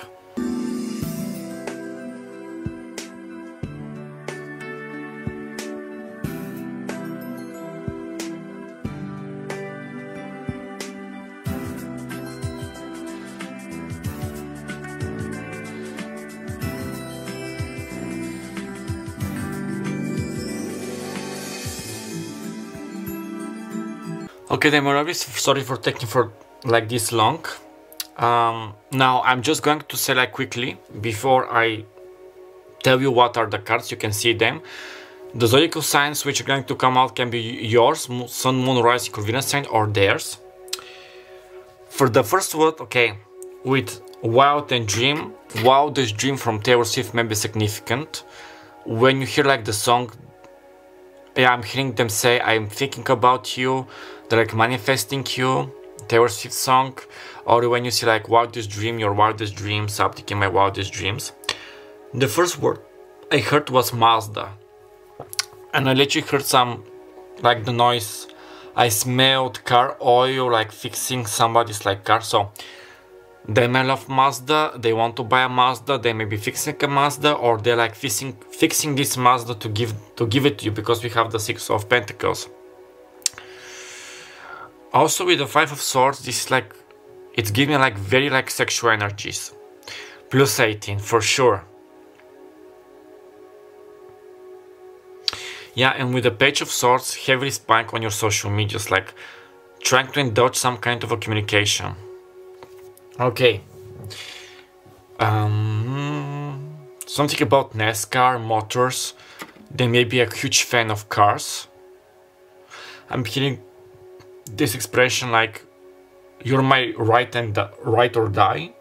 Okay, then Melodies, sorry for taking for like this long. Now I'm just going to say like quickly before I tell you what are the cards. You can see them. The zodiacal signs which are going to come out can be yours, Sun, Moon, Rising, or Venus sign, or theirs. For the first word, okay, with Wild and Dream. Wow, this dream from Taylor Swift may be significant. When you hear like the song, yeah, I'm hearing them say, I'm thinking about you, they're like manifesting you, Taylor Swift song. Or when you see like wildest dream, your wildest dreams, uptaking my wildest dreams. The first word I heard was Mazda. And I literally heard some, like the noise, I smelled car oil, like fixing somebody's like car. So they may love Mazda, they want to buy a Mazda, they may be fixing a Mazda, or they're like fixing this Mazda to give it to you, because we have the Six of Pentacles. Also with the Five of Swords, this is like, it's giving like very like sexual energies. Plus 18 for sure. Yeah, and with the Page of Swords, heavily spying on your social medias, like trying to indulge some kind of a communication. Okay. Something about NASCAR, motors. They may be a huge fan of cars. I'm hearing this expression like, you're my right or die.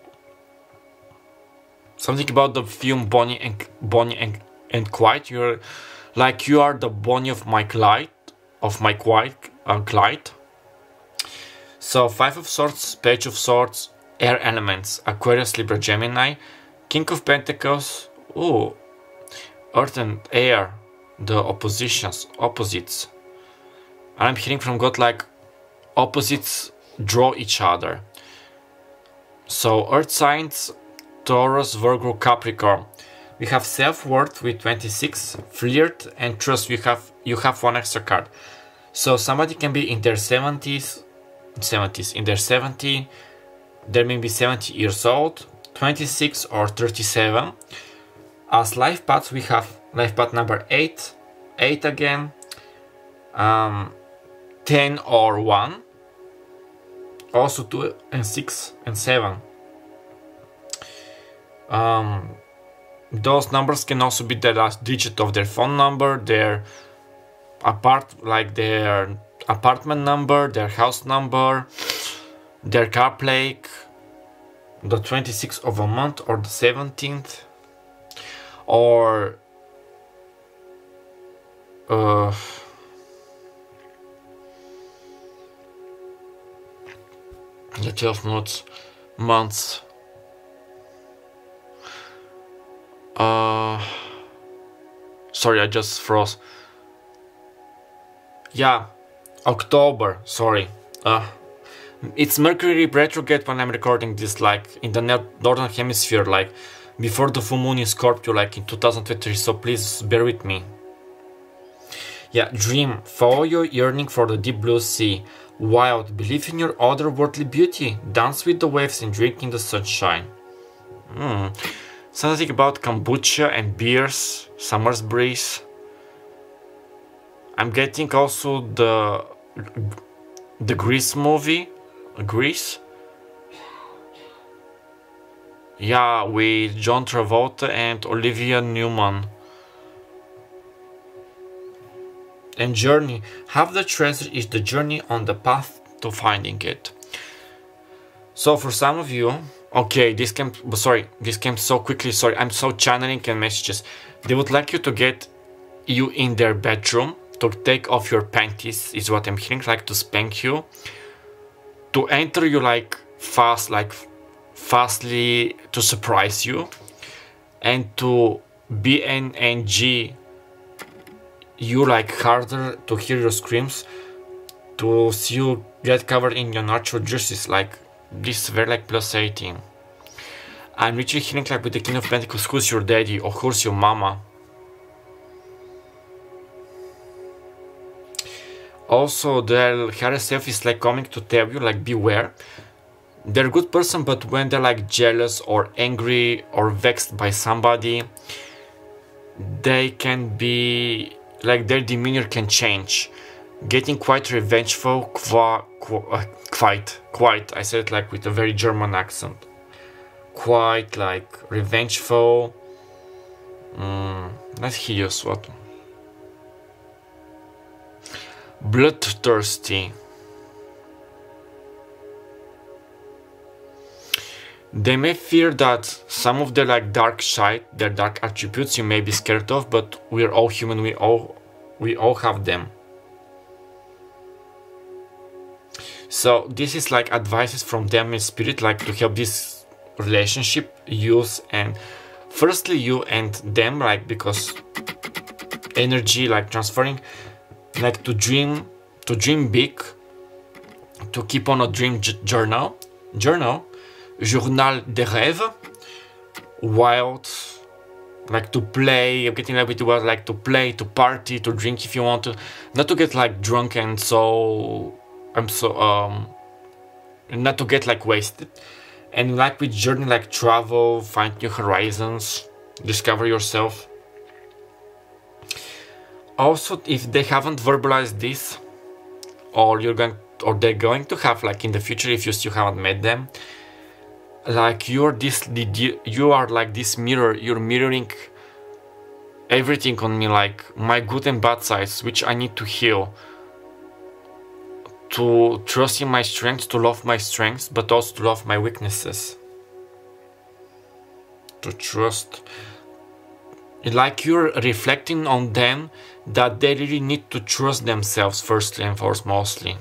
Something about the film Bonnie and Clyde. You're like, you are the Bonnie of my Clyde, Clyde. So Five of Swords, Page of Swords, air elements, Aquarius, Libra, Gemini, King of Pentacles, ooh, Earth and air, the opposites. And I'm hearing from God like opposites draw each other. So Earth signs, Taurus, Virgo, Capricorn. We have self-worth with 26, flirt and trust. You have one extra card. So somebody can be in their 70s, in their 70, there may be 70 years old, 26 or 37. As life paths, we have life path number 8, 8 again, 10 or 1, also 2 and 6 and 7. Those numbers can also be the last digit of their phone number, their apartment number, their house number, their car plate, the 26th of a month or the 17th, or the 12 months. Sorry, I just froze. Yeah, October, sorry. It's Mercury retrograde when I'm recording this, like in the northern hemisphere, like before the full moon in Scorpio, like in 2023, so please bear with me. Yeah, dream, follow your yearning for the deep blue sea. Wild, believe in your otherworldly beauty. Dance with the waves and drink in the sunshine. Something about kombucha and beers, summer's breeze. I'm getting also the Grease movie. Grease? Yeah, with John Travolta and Olivia Newman. And journey. Half the treasure is the journey on the path to finding it. So for some of you, okay, this came so quickly, sorry, I'm so channeling and messages. They would like you to get you in their bedroom, to take off your panties, is what I'm hearing, like to spank you, to enter you like fastly, to surprise you, and to BNNG you like harder, to hear your screams, to see you get covered in your natural juices, like this is very like plus 18. I'm literally hearing like with the King of Pentacles, who's your daddy or who's your mama. Also, the higher self is like coming to tell you, like, beware. They're a good person, but when they're like jealous or angry or vexed by somebody, they can be like, their demeanor can change. getting quite revengeful, quite, I said it like with a very German accent. Quite like revengeful. Let's hear what. Bloodthirsty. They may fear that some of their like dark side, their dark attributes you may be scared of, but we're all human, we all have them. So this is like advices from them in spirit, like to help this relationship use, and firstly you and them, like because energy like transferring, like to dream big, to keep on a dream journal des rêves, wild, like to play. I'm getting a bit wild, like to play, to party, to drink if you want to, not to get like drunk and not to get like wasted, and like with journey, like travel, find new horizons, discover yourself. Also, if they haven't verbalized this, or they're going to have like in the future, if you still haven't met them, like you are like this mirror, you're mirroring everything on me, like my good and bad sides, which I need to heal, to trust in my strengths, to love my strengths, but also to love my weaknesses, to trust, like you're reflecting on them, that they really need to trust themselves firstly and foremostly.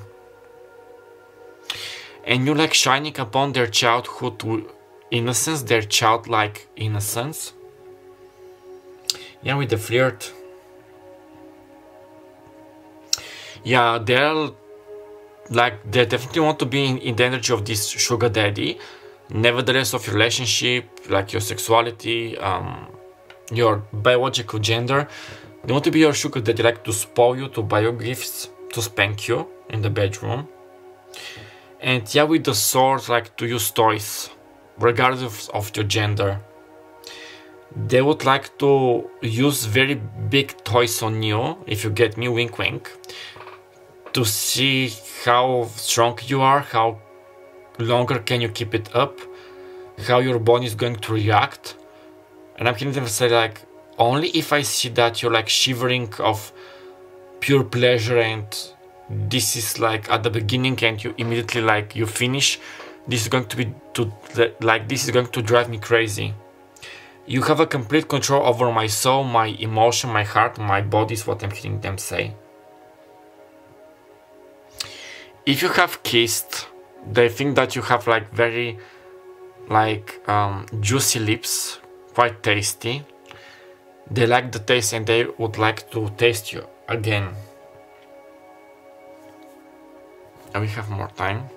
And you like shining upon their childhood innocence, their childlike innocence. Yeah, with the flirt. Yeah, they definitely want to be in the energy of this sugar daddy. Nevertheless, of your relationship, like your sexuality, your biological gender, they want to be your sugar daddy, like to spoil you, to buy you gifts, to spank you in the bedroom. And yeah, with the sword, like to use toys, regardless of your gender. They would like to use very big toys on you, if you get me, wink wink, to see how strong you are, how longer can you keep it up, how your body is going to react. And I'm hearing them say like, only if I see that you're like shivering of pure pleasure, and this is like at the beginning and you immediately like you finish, this is going to be this is going to drive me crazy. You have a complete control over my soul, my emotion, my heart, my body is what I'm hearing them say. If you have kissed, they think that you have like very like juicy lips, quite tasty. They like the taste and they would like to taste you again. And we have more time.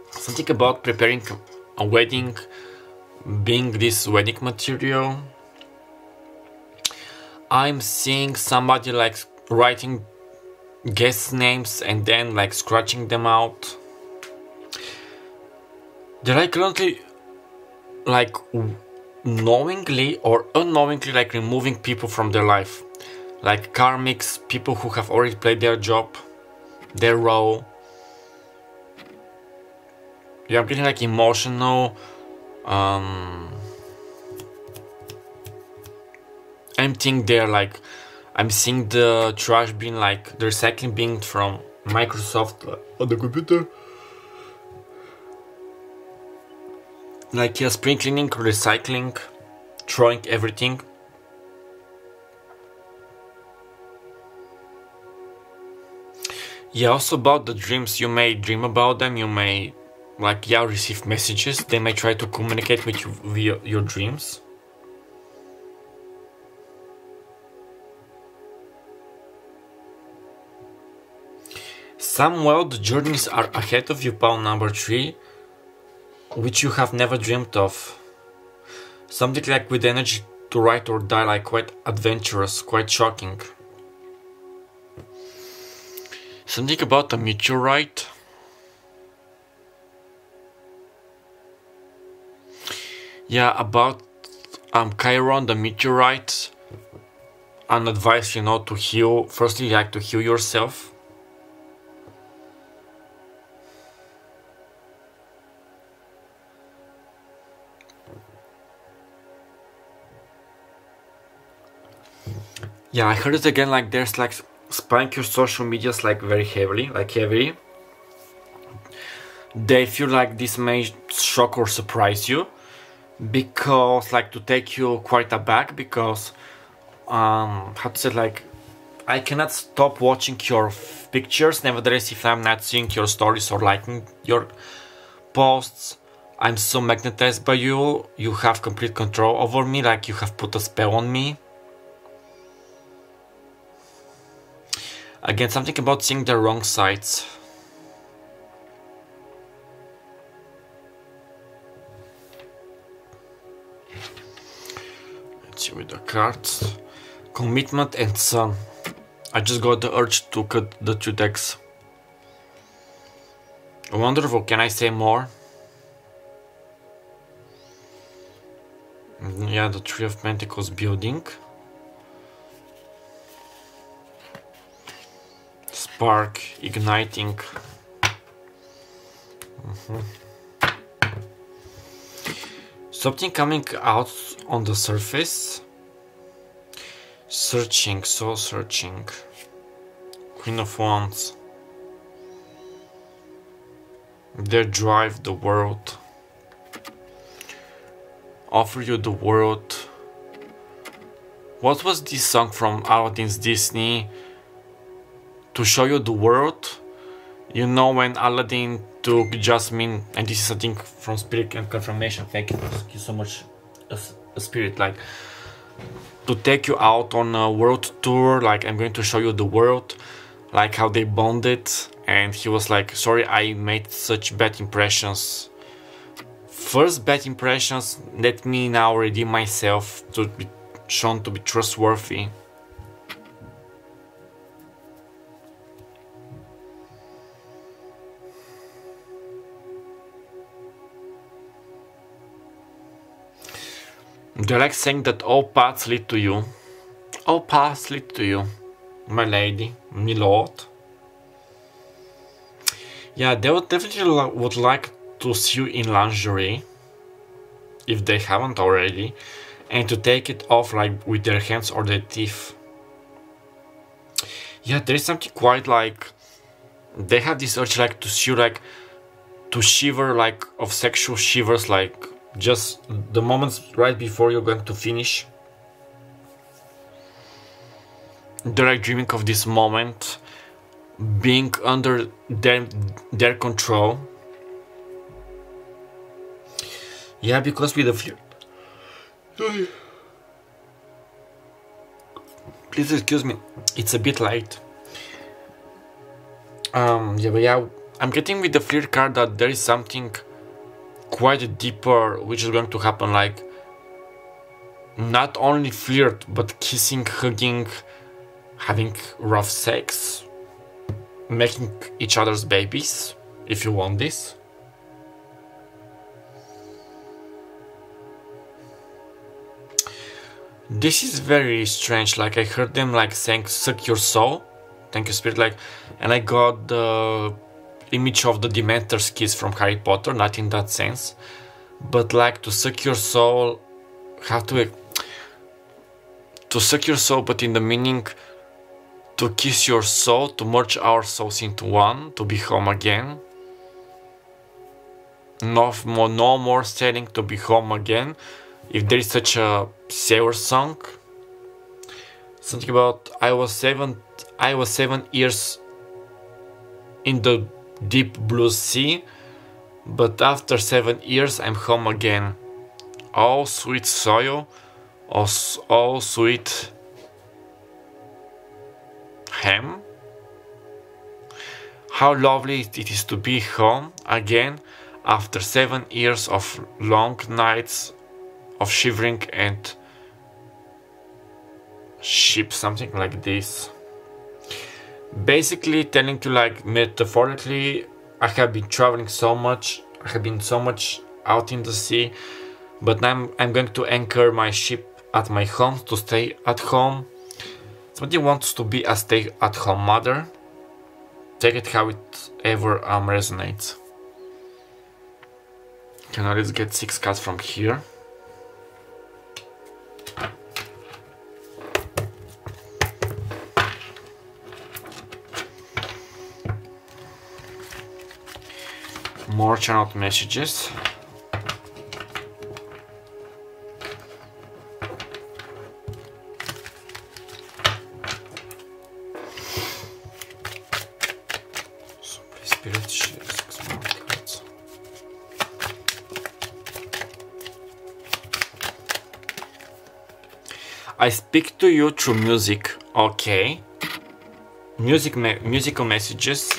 Something about preparing a wedding, being this wedding material. I'm seeing somebody like writing guest names and then like scratching them out. They're like currently like knowingly or unknowingly like removing people from their life, like karmics, people who have already played their job, their role. Yeah, I'm getting like emotional, emptying there, like I'm seeing the trash bin, like the recycling bin from Microsoft on the computer. Like yeah, spring cleaning, recycling, throwing everything. Yeah, also about the dreams, you may dream about them, you may like yeah receive messages, they may try to communicate with you via your dreams. Some wild journeys are ahead of you, pile number 3, which you have never dreamed of. Something like with energy to ride or die, like quite adventurous, quite shocking. Something about a meteorite. Yeah, about Chiron, the meteorite. an advice, you know, to heal. Firstly, like to heal yourself. Yeah, I heard it again, like there's like spying your social medias like very heavily, They feel like this may shock or surprise you, because like to take you quite aback, because how to say, like I cannot stop watching your pictures. Nevertheless, if I'm not seeing your stories or liking your posts, I'm so magnetized by you. You have complete control over me, like you have put a spell on me. Again, something about seeing the wrong sides. Let's see with the cards. Commitment and Sun. I just got the urge to cut the two decks. Wonderful, can I say more? Yeah, the Three of Pentacles building. Spark, igniting. Something coming out on the surface. Searching, soul searching. Queen of Wands. Their drive, the world. Offer you the world. What was this song from Aladdin's Disney? To show you the world. You know, when Aladdin took Jasmine, and this is a thing from Spirit and Confirmation. Thank you so much, Spirit. Like, to take you out on a world tour, like I'm going to show you the world, like how they bonded, and he was like, sorry, I made such bad impressions. First bad impressions, let me now redeem myself to be shown to be trustworthy. They're like saying that all paths lead to you. All paths lead to you, my lady, my lord. Yeah, they would definitely would like to see you in lingerie, if they haven't already, and to take it off like with their hands or their teeth. Yeah, there is something quite like they have this urge like to see you, like to shiver, like of sexual shivers, like just the moments right before you're going to finish. They're like dreaming of this moment, being under their control. Yeah, because with the flirt, please excuse me, it's a bit late. Yeah, but yeah, I'm getting with the flirt card that there is something quite deeper which is going to happen, like not only flirt but kissing, hugging, having rough sex, making each other's babies, if you want this. This is very strange, like I heard them like saying suck your soul, thank you Spirit, like, and I got the image of the Dementor's kiss from Harry Potter, not in that sense, but like to suck your soul, have to suck your soul, but in the meaning to kiss your soul, to merge our souls into one, to be home again. No more sailing, to be home again. If there is such a sailor song, something about I was 7 years in the deep blue sea, but after 7 years I'm home again. Oh sweet soil, oh sweet ham. How lovely it is to be home again after 7 years of long nights of shivering and ship, something like this. Basically telling you, like, metaphorically, I have been traveling so much, I have been so much out in the sea, but now I'm going to anchor my ship at my home, to stay at home, Somebody wants to be a stay-at-home mother. Take it how it ever resonates. Okay, now let's get 6 cards from here. More channeled messages. Spirit share 6 more cards. I speak to you through music. Okay. Musical messages.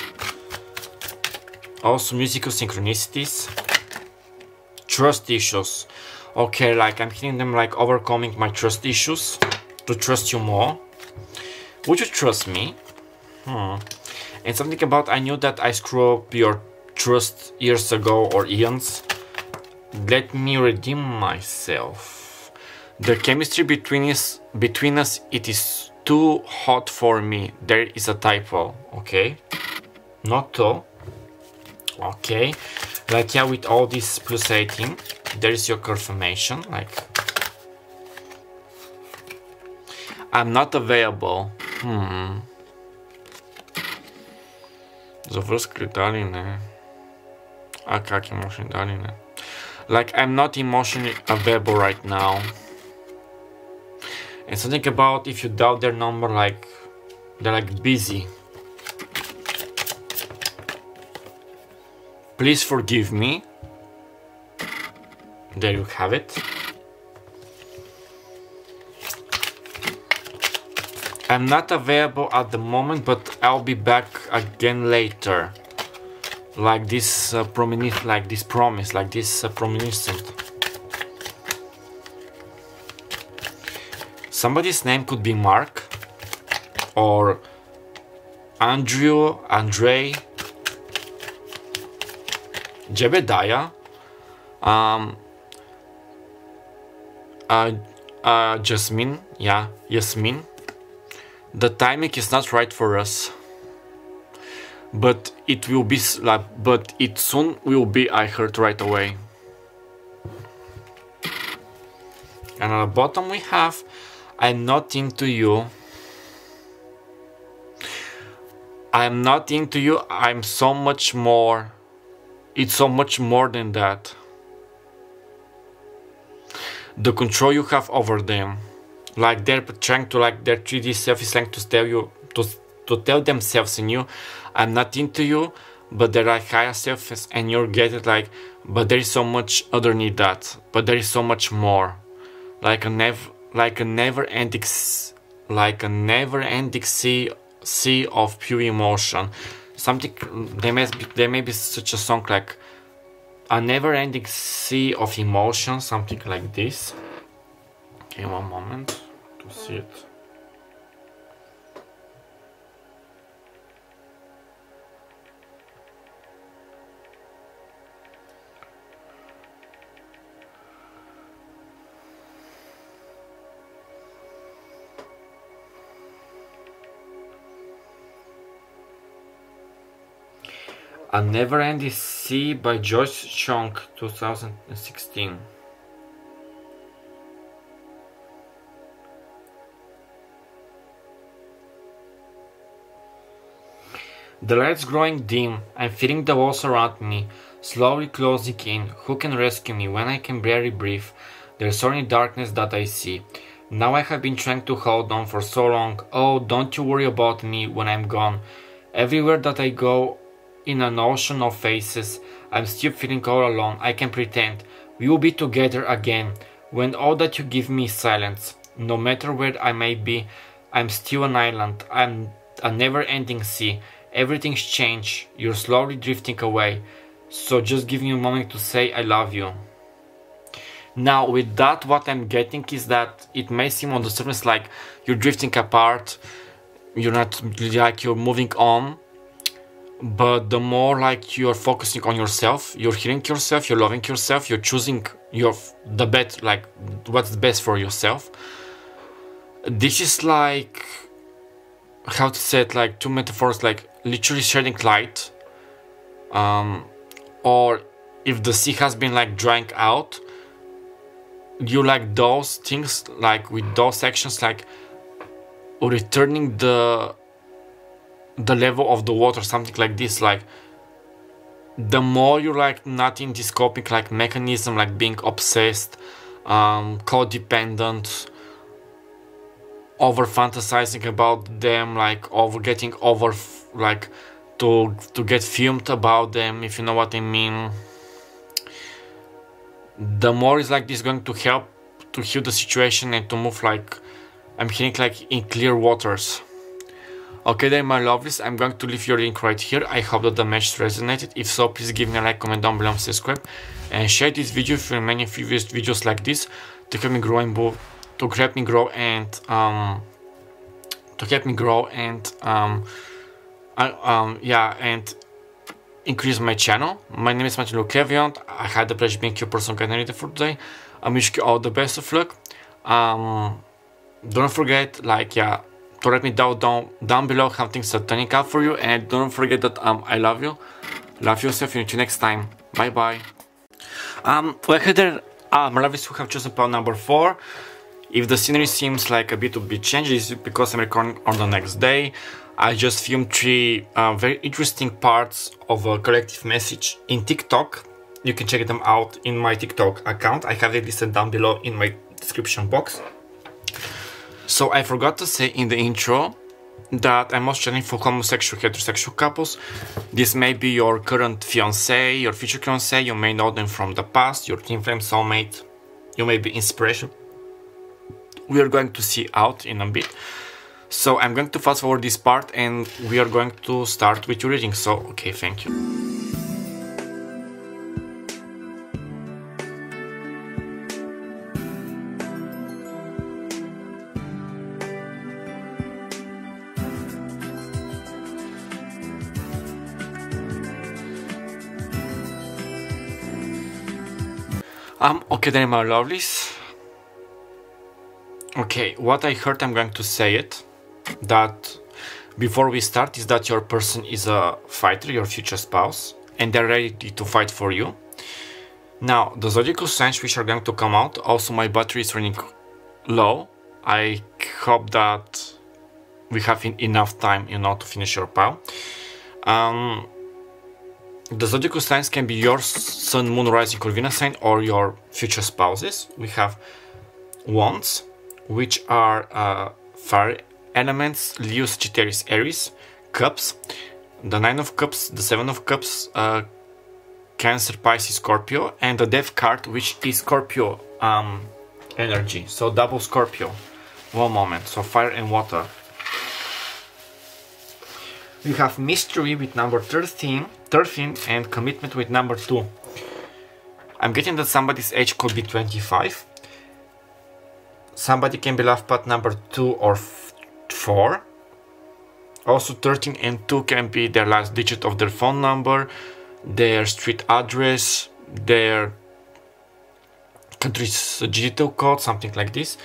Also musical synchronicities. Trust issues. Okay, like I'm hitting them like overcoming my trust issues to trust you more. Would you trust me? And something about I knew that I screwed up your trust years ago or eons. Let me redeem myself. The chemistry between us, it is too hot for me. There is a typo, okay? Not too. Okay, like yeah, with all this plus 18, there is your confirmation, like I'm not available. Завръзка дали не. А как emotionally дали не? Like I'm not emotionally available right now. And something about if you doubt their number, like they're like busy. Please forgive me. There you have it. I'm not available at the moment, but I'll be back again later. Like this promise, like this promising. Somebody's name could be Mark or Andrew, Andre, Jebediah, Jasmine, yeah, Yasmin. The timing is not right for us, but it will be, but it soon will be. I heard right away. And at the bottom we have, I'm not into you. I'm not into you. I'm so much more. It's so much more than that. The control you have over them. Like they're trying to, like their 3D self is trying to tell you, to tell themselves in you, I'm not into you, but they're like higher self and you'll get it like, but there is so much underneath that, but there is so much more. Like a never-ending sea of pure emotion. Something there may be such a song like a never-ending sea of emotion, something like this. Okay, one moment to see it. A Never-Ending Sea by Joyce Chong, 2016. The light's growing dim. I'm feeling the walls around me, slowly closing in. Who can rescue me when I can barely breathe? There's only darkness that I see. Now I have been trying to hold on for so long. Oh, don't you worry about me when I'm gone. Everywhere that I go, in an ocean of faces, I'm still feeling all alone. I can pretend we will be together again, when all that you give me is silence. No matter where I may be, I'm still an island. I'm a never-ending sea. Everything's changed. You're slowly drifting away. So just give me a moment to say I love you. Now with that, what I'm getting is that it may seem on the surface like you're drifting apart, you're not like you're moving on. But the more like you're focusing on yourself, you're healing yourself, you're loving yourself, you're choosing the best, like what's the best for yourself. This is like how to say it, like two metaphors, like literally shedding light, or if the sea has been like drying out, you like those things, like with those actions, like returning the level of the water, something like this. Like the more you like not in this coping like mechanism, like being obsessed, codependent, over fantasizing about them, like over getting over, like to get fumed about them, if you know what I mean. The more is like this going to help to heal the situation and to move, like I'm hearing, like in clear waters. Okay then, my lovelies, I'm going to leave your link right here. I hope that the message resonated. If so, please give me a like, comment down below, and subscribe, and share this video with many previous videos like this to help me grow and and increase my channel. My name is m.o.georgiev. I had the pleasure being your personal guide narrator for today. I wish you all the best of luck. Don't forget, like, to let me down below how things are turning out for you, and don't forget that I love you. Love yourself, and until next time. Bye bye. Well, hey there, my lovelies who have chosen pile number 4. If the scenery seems like a bit changed, it's because I'm recording on the next day. I just filmed 3 very interesting parts of a collective message in TikTok. You can check them out in my TikTok account. I have it listed down below in my description box. So I forgot to say in the intro that I'm most channel for homosexual, heterosexual couples. This may be your current fiancé, your future fiancé. You may know them from the past, your twin flame soulmate. You may be inspiration. We are going to see out in a bit. So I'm going to fast forward this part and we are going to start with your reading. So, okay, thank you. Okay then, my lovelies. Okay, what I heard, I'm going to say it. That before we start is that your person is a fighter, your future spouse, and they're ready to fight for you. Now, the zodiacal signs which are going to come out, also my battery is running low. I hope that we have enough time, you know, to finish your pile. The zodiacal signs can be your sun, moon, rising, or Venus sign, or your future spouses. We have wands, which are fire elements: Leo, Sagittarius, Aries. Cups, the 9 of Cups, the 7 of Cups, Cancer, Pisces, Scorpio, and the Death card, which is Scorpio energy. So double Scorpio. One moment. So fire and water. We have mystery with number 13, and commitment with number 2. I'm getting that somebody's age could be 25. Somebody can be love path number 2 or 4. Also 13 and 2 can be their last digit of their phone number, their street address, their country's digital code, something like this.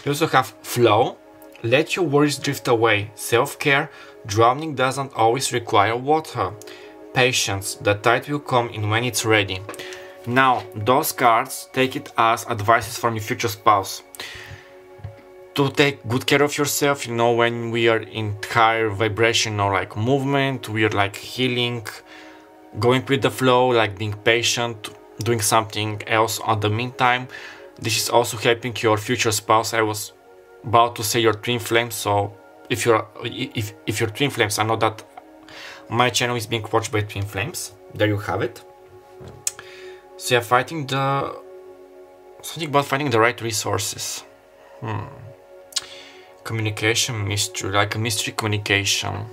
We also have flow. Let your worries drift away. Self-care. Drowning doesn't always require water. Patience. The tide will come in when it's ready. Now, those cards, take it as advices from your future spouse. To take good care of yourself, you know, when we are in higher vibration or like movement, we are like healing, going with the flow, like being patient, doing something else on the meantime. This is also helping your future spouse. I was about to say your twin flames, so if your twin flames, I know that my channel is being watched by twin flames. There you have it. So yeah, something about finding the right resources. Communication mystery, like a mystery communication.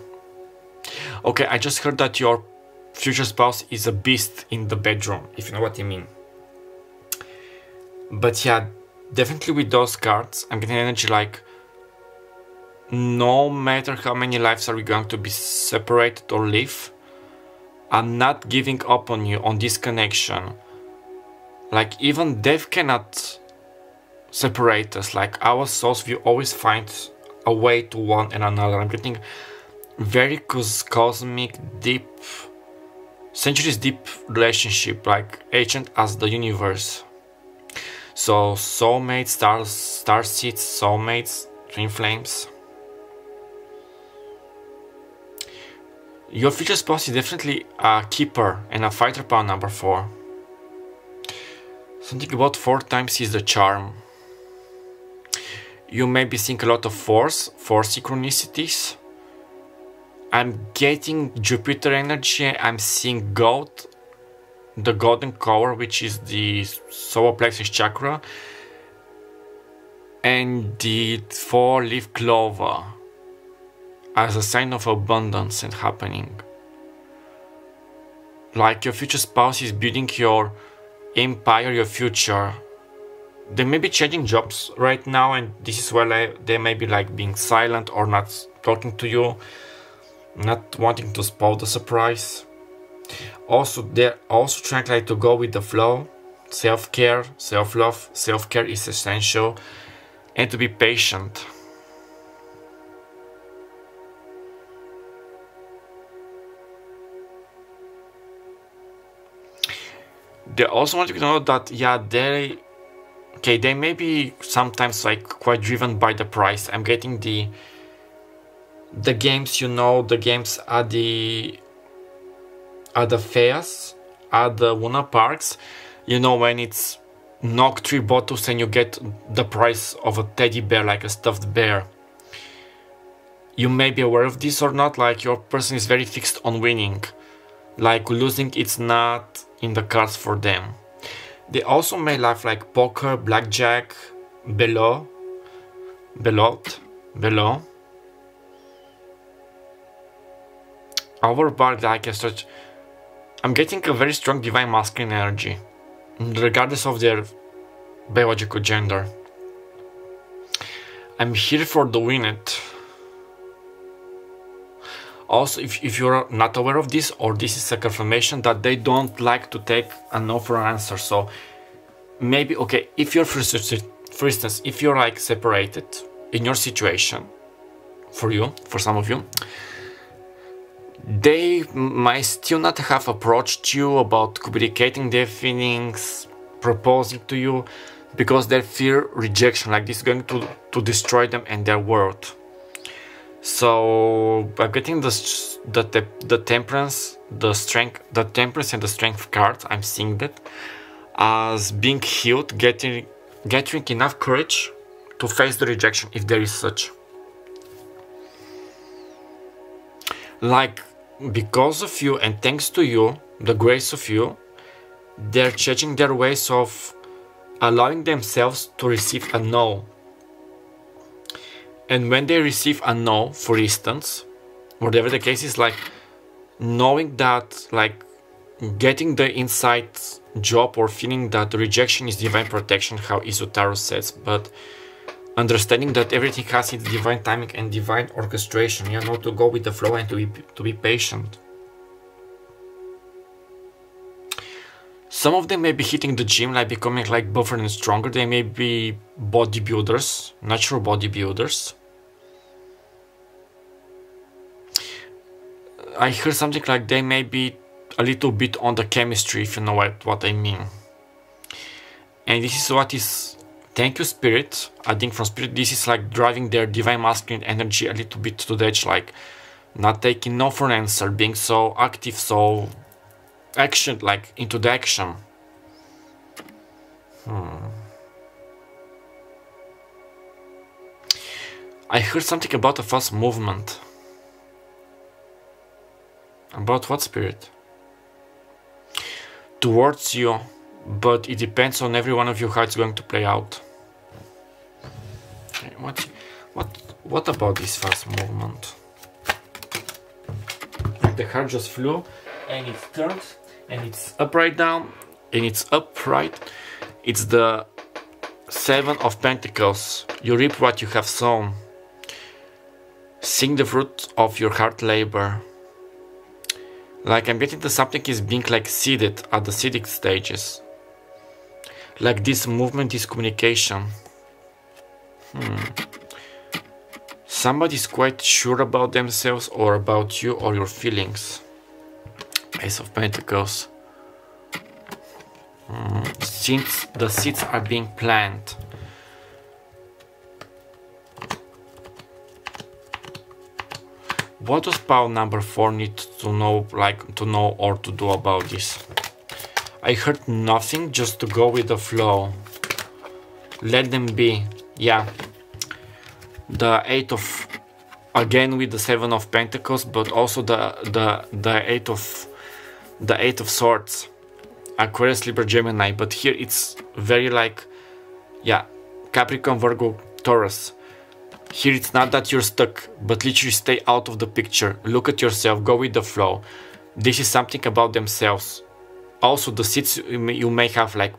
Okay, I just heard that your future spouse is a beast in the bedroom, if you know what I mean. But yeah, definitely with those cards, I'm getting energy like no matter how many lives are we going to be separated or live, I'm not giving up on you, on this connection. Like even death cannot separate us. Like our souls will always find away to one and another. I'm getting very cosmic, deep, centuries deep relationship, like ancient as the universe. So soulmates, star seeds, soulmates, twin flames. Your future spouse is definitely a keeper and a fighter power number 4. Something about 4 times is the charm. You may be seeing a lot of four synchronicities. I'm getting Jupiter energy. I'm seeing gold, the golden core, which is the solar plexus chakra, and the 4-leaf clover as a sign of abundance and happening. Like your future spouse is building your empire, your future. They may be changing jobs right now, and this is where they may be like being silent or not talking to you, not wanting to spoil the surprise. Also, they're also trying like to go with the flow. Self-care, self-love, self-care is essential, and to be patient. They also want you to know that, yeah, they may be sometimes like quite driven by the price. I'm getting the games, the games at the fairs, at the Luna parks, when it's knock 3 bottles and you get the price of a teddy bear, like a stuffed bear. You may be aware of this or not, like your person is very fixed on winning. Like losing, it's not in the cards for them. They also may love like poker, blackjack, below. Our bar, like as such, I'm getting a very strong divine masculine energy, regardless of their biological gender. I'm here for the win it. Also, if you're not aware of this, or this is a confirmation that they don't like to take a no for an answer. So maybe, okay, if you're, for instance, if you're like separated in your situation, for some of you, they might still not have approached you about communicating their feelings, proposing to you, because they fear rejection, like this is going to destroy them and their world. So I'm getting the temperance, the strength, the temperance and the strength card. I'm seeing that as being healed, getting enough courage to face the rejection if there is such. Like, because of you and thanks to you, the grace of you, they're changing their ways of allowing themselves to receive a no. And when they receive a no, for instance, whatever the case is, like knowing that, like getting the inside job or feeling that the rejection is divine protection, how Isotaro says, but understanding that everything has its divine timing and divine orchestration, to go with the flow and to be patient. Some of them may be hitting the gym, like becoming like buffer and stronger. They may be bodybuilders, natural bodybuilders. I heard something like they may be a little bit on the chemistry, if you know what I mean. And this is what is, thank you Spirit, I think from Spirit, this is like driving their divine masculine energy a little bit to the edge, like not taking no for an answer, being so active, so action, like into the action. I heard something about a fast movement. About what, Spirit? Towards you, but it depends on every one of you how it's going to play out. Okay, what about this fast movement? The heart just flew and it turned and it's upright down and it's upright. It's the 7 of Pentacles. You reap what you have sown. Sing the fruit of your hard labor. Like I'm getting that something is being like seeded at the seeding stages. Like this movement is communication. Somebody's quite sure about themselves or about you or your feelings. Ace of Pentacles. Since the seeds are being planted. What does pile number 4 need to know, or to do about this? I heard nothing, just to go with the flow. Let them be. Yeah. The 8 of, again with the 7 of Pentacles, but also the 8 of Swords. Aquarius, Libra, Gemini, but here it's very like, yeah, Capricorn, Virgo, Taurus. Here it's not that you're stuck, but literally stay out of the picture. Look at yourself, go with the flow. This is something about themselves. Also, the seeds you may have like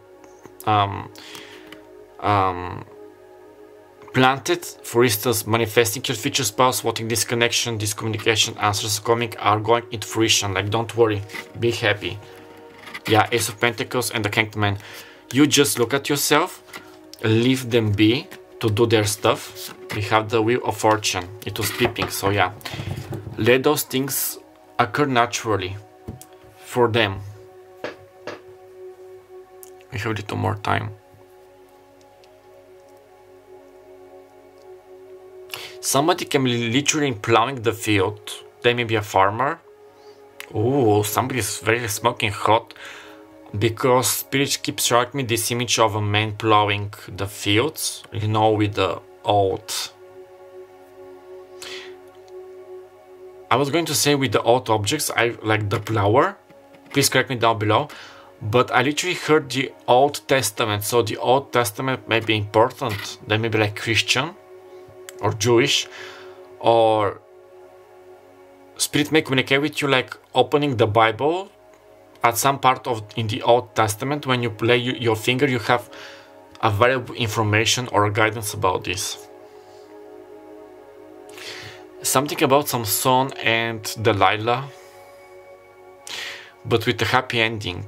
planted, for instance, manifesting your future spouse, wanting this connection, this communication, answers coming are going into fruition. Like, don't worry, be happy. Yeah, Ace of Pentacles and the Hanged Man. You just look at yourself, leave them be to do their stuff. We have the Wheel of Fortune. It was peeping, so yeah. Let those things occur naturally for them. We have a little more time. Somebody can be literally plowing the field. They may be a farmer. Ooh, somebody is very smoking hot. Because Spirit keeps showing me this image of a man plowing the fields, you know, with the old. I was going to say with the old objects, I like the plower. Please correct me down below. But I literally heard the Old Testament, so the Old Testament may be important. They may be like Christian or Jewish, or Spirit may communicate with you like opening the Bible. At some part of in the Old Testament, when you play your finger, you have a valuable information or guidance about this. Something about Samson and Delilah, but with a happy ending.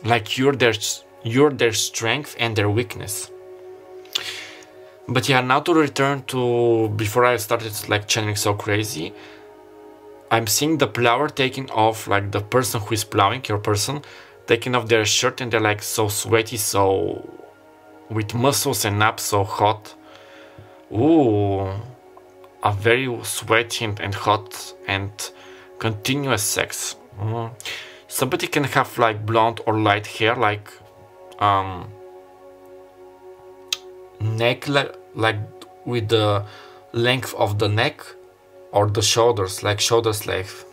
Like you're their strength and their weakness. But yeah, now to return to before I started like channeling so crazy. I'm seeing the plower taking off, like the person who is plowing, your person, taking off their shirt, and they're like so sweaty, so with muscles and abs, so hot. Ooh, a very sweaty and hot and continuous sex. Somebody can have like blonde or light hair, like neck, like with the length of the neck. Or the shoulders, like shoulder length.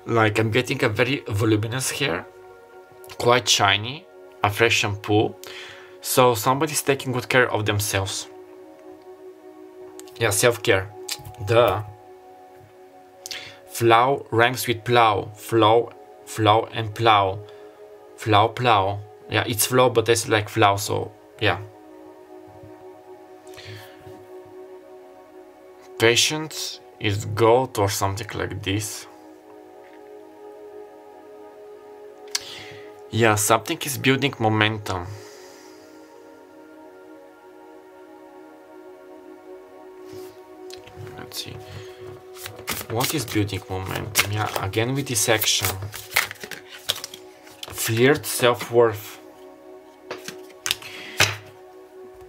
Like I'm getting a very voluminous hair, quite shiny, a fresh shampoo. So somebody's taking good care of themselves. Yeah, self-care. Duh. Flow rhymes with plow. Flow and plow. Plow. Yeah, it's flow, but it's like flow, so yeah. Patience is gold or something like this. Yeah, something is building momentum. Let's see. What is building momentum? Yeah, again with this action. Flirt, self-worth.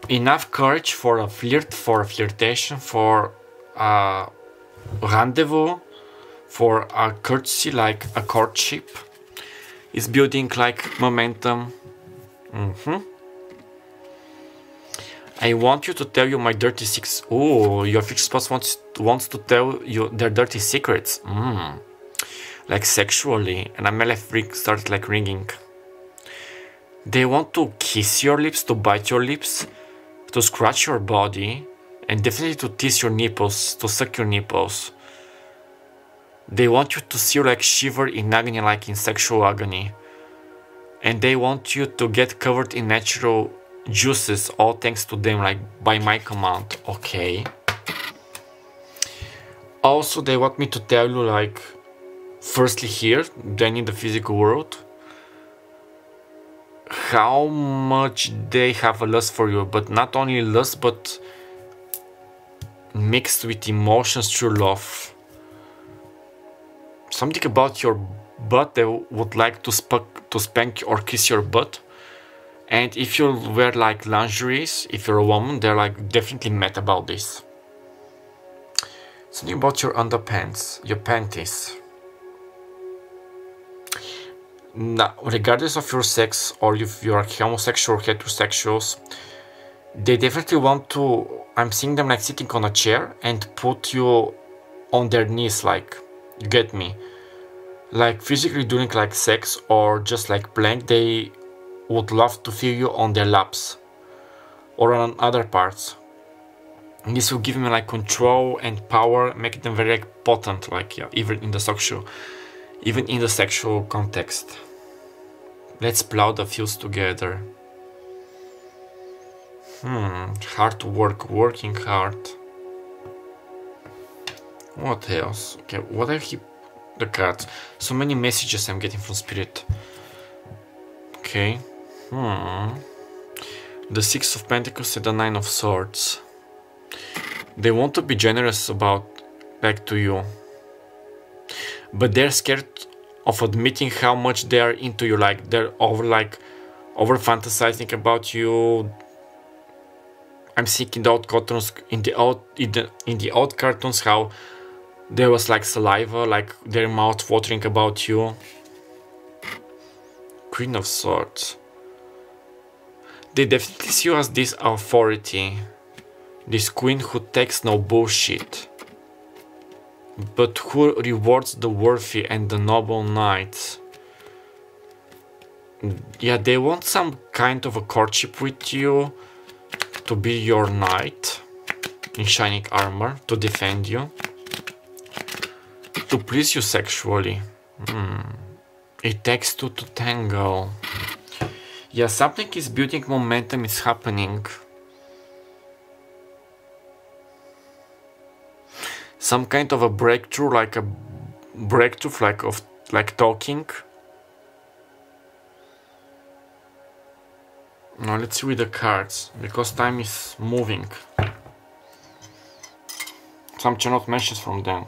Enough courage for a flirt, for a flirtation, for a rendezvous, for a courtesy, like a courtship. Is building like momentum. I want you to tell you my dirty secrets. Oh, your future spouse wants to tell you their dirty secrets. Like sexually, and my left ring started like ringing. They want to kiss your lips, to bite your lips, to scratch your body, and definitely to tease your nipples, to suck your nipples. They want you to see you like shiver in agony, like in sexual agony. And they want you to get covered in natural juices, all thanks to them, like by my command. Okay. Also, they want me to tell you, like, firstly here, then in the physical world, how much they have a lust for you, but not only lust, but mixed with emotions through love. Something about your butt, they would like to spank or kiss your butt. And if you wear like lingeries, if you're a woman, they're like definitely mad about this. Something about your underpants, your panties. Now, regardless of your sex, or if you are homosexual or heterosexuals, they definitely want to, I'm seeing them like sitting on a chair and put you on their knees, like, you get me? Like physically doing like sex or just like playing, they would love to feel you on their laps or on other parts. And this will give me like control and power, make them very like, potent, like yeah, even in the sexual context. Let's plow the fields together. Hard work, working hard. What else? Okay, what have the cards? So many messages I'm getting from Spirit. Okay. The Six of Pentacles and the Nine of Swords. They want to be generous about back to you, but they're scared of admitting how much they are into you. Like they're over fantasizing about you. I'm seeing in the old cartoons, in the old cartoons, how there was like saliva, like their mouth watering about you. Queen of Swords. They definitely see you as this authority, this queen who takes no bullshit, but who rewards the worthy and the noble knights. Yeah, they want some kind of a courtship with you, to be your knight in shining armor, to defend you, to please you sexually. It takes two to tango. Yeah, something is building momentum, is happening. Some kind of a breakthrough, like talking. Now let's see with the cards, because time is moving. Some channel mentions from them.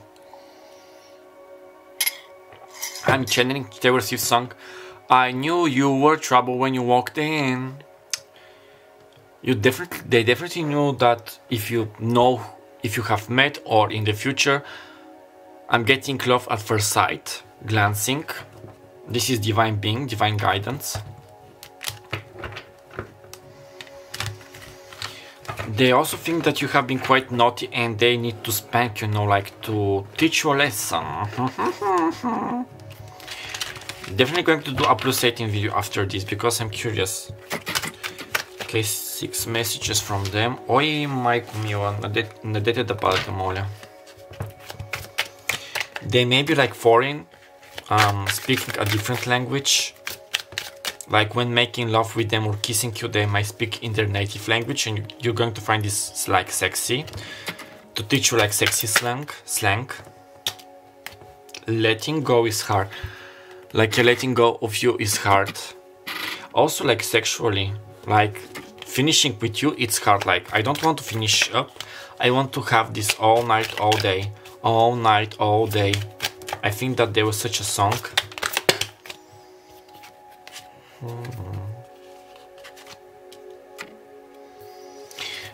I'm channeling Taylor Swift's song, I knew you were trouble when you walked in. They definitely knew that if you have met or in the future. I'm getting love at first sight, glancing. This is divine being, divine guidance. They also think that you have been quite naughty and they need to spank you, like to teach you a lesson. Definitely going to do a plus 18 video after this because I'm curious. Okay, 6 messages from them. Oi, Mike Mila, надете да падате, моля. They may be like foreign, speaking a different language. Like when making love with them or kissing you, they might speak in their native language, and you're going to find this like sexy. To teach you like sexy slang. Letting go is hard. Like letting go of you is hard. Also like sexually, like finishing with you, it's hard. Like I don't want to finish up. I want to have this all night, all day. All night, all day. I think that there was such a song.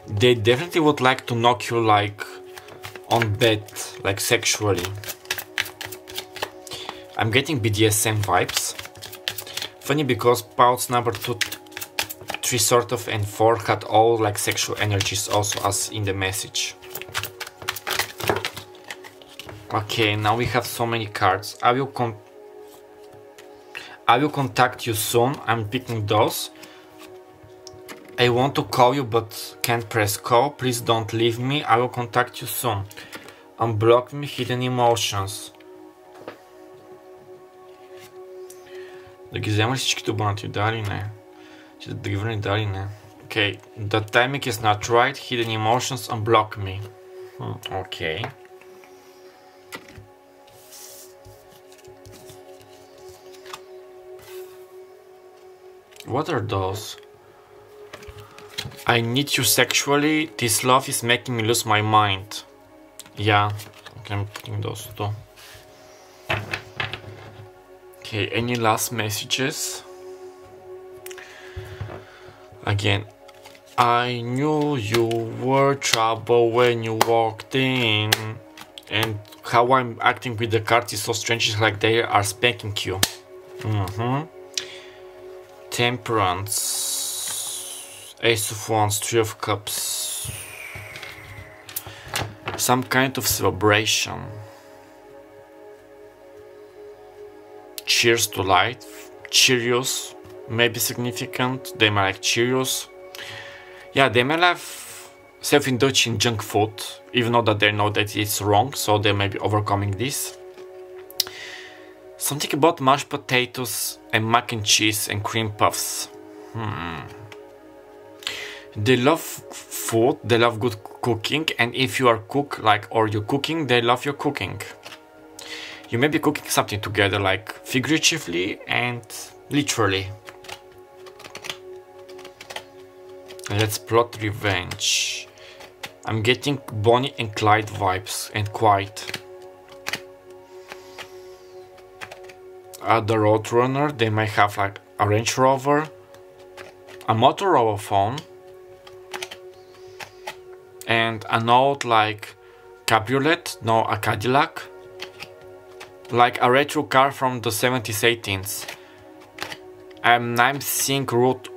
They definitely would like to knock you like on bed, like sexually. I'm getting BDSM vibes. Funny because pouts number 2, 3 sort of and 4 had all like sexual energies also as in the message. Okay, now we have so many cards. I will contact you soon. I'm picking those. I want to call you but can't press call. Please don't leave me. I will contact you soon. Unblock me, hidden emotions. Да ги взема ли всичките абонати? Да или не? Ще да ги върне, да или не? Okay, the timing is not right. Hidden emotions, unblock me. Okay. What are those? I need you sexually. This love is making me lose my mind. Yeah, okay, I'm putting those too. Okay, any last messages? Again, I knew you were trouble when you walked in. And how I'm acting with the cards is so strange, it's like they are spanking you. Temperance, Ace of Wands, Three of Cups, some kind of celebration. Cheers to life, Cheerios, maybe significant. They may like Cheerios. Yeah, they may have self-indulging junk food, even though that they know that it's wrong, so they may be overcoming this. Something about mashed potatoes and mac and cheese and cream puffs. They love food, they love good cooking, and if you are cook, like, or you're cooking, they love your cooking. You may be cooking something together, like figuratively and literally. Let's plot revenge. I'm getting Bonnie and Clyde vibes, and quite. The Roadrunner, they may have like a Range Rover, a Motorola phone, and an old like cabriolet, no, a Cadillac, like a retro car from the 70s, 18s. I'm seeing Route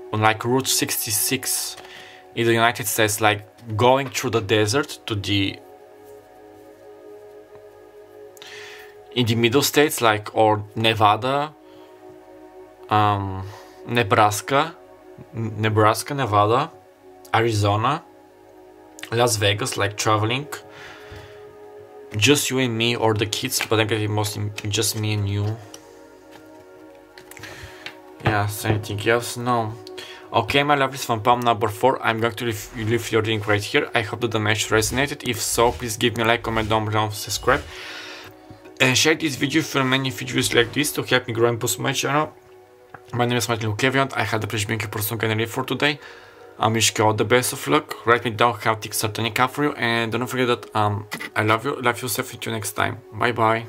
66 in the United States, like going through the desert to the in the middle states, like, or Nevada, Nebraska, Nevada, Arizona, Las Vegas, like traveling. Just you and me, or the kids, but I'm getting mostly just me and you. Yes, anything else? No. Okay, my lovelies, from palm number 4, I'm going to leave your link right here. I hope that the message resonated. If so, please give me a like, comment down below, subscribe. And share this video for many videos like this to help me grow and boost my channel. My name is m.o.georgiev. I had the pleasure being your personal guide for today. I wish you all the best of luck. Write me down how things are turning out for you. And don't forget that I love you, love yourself. See you next time. Bye bye.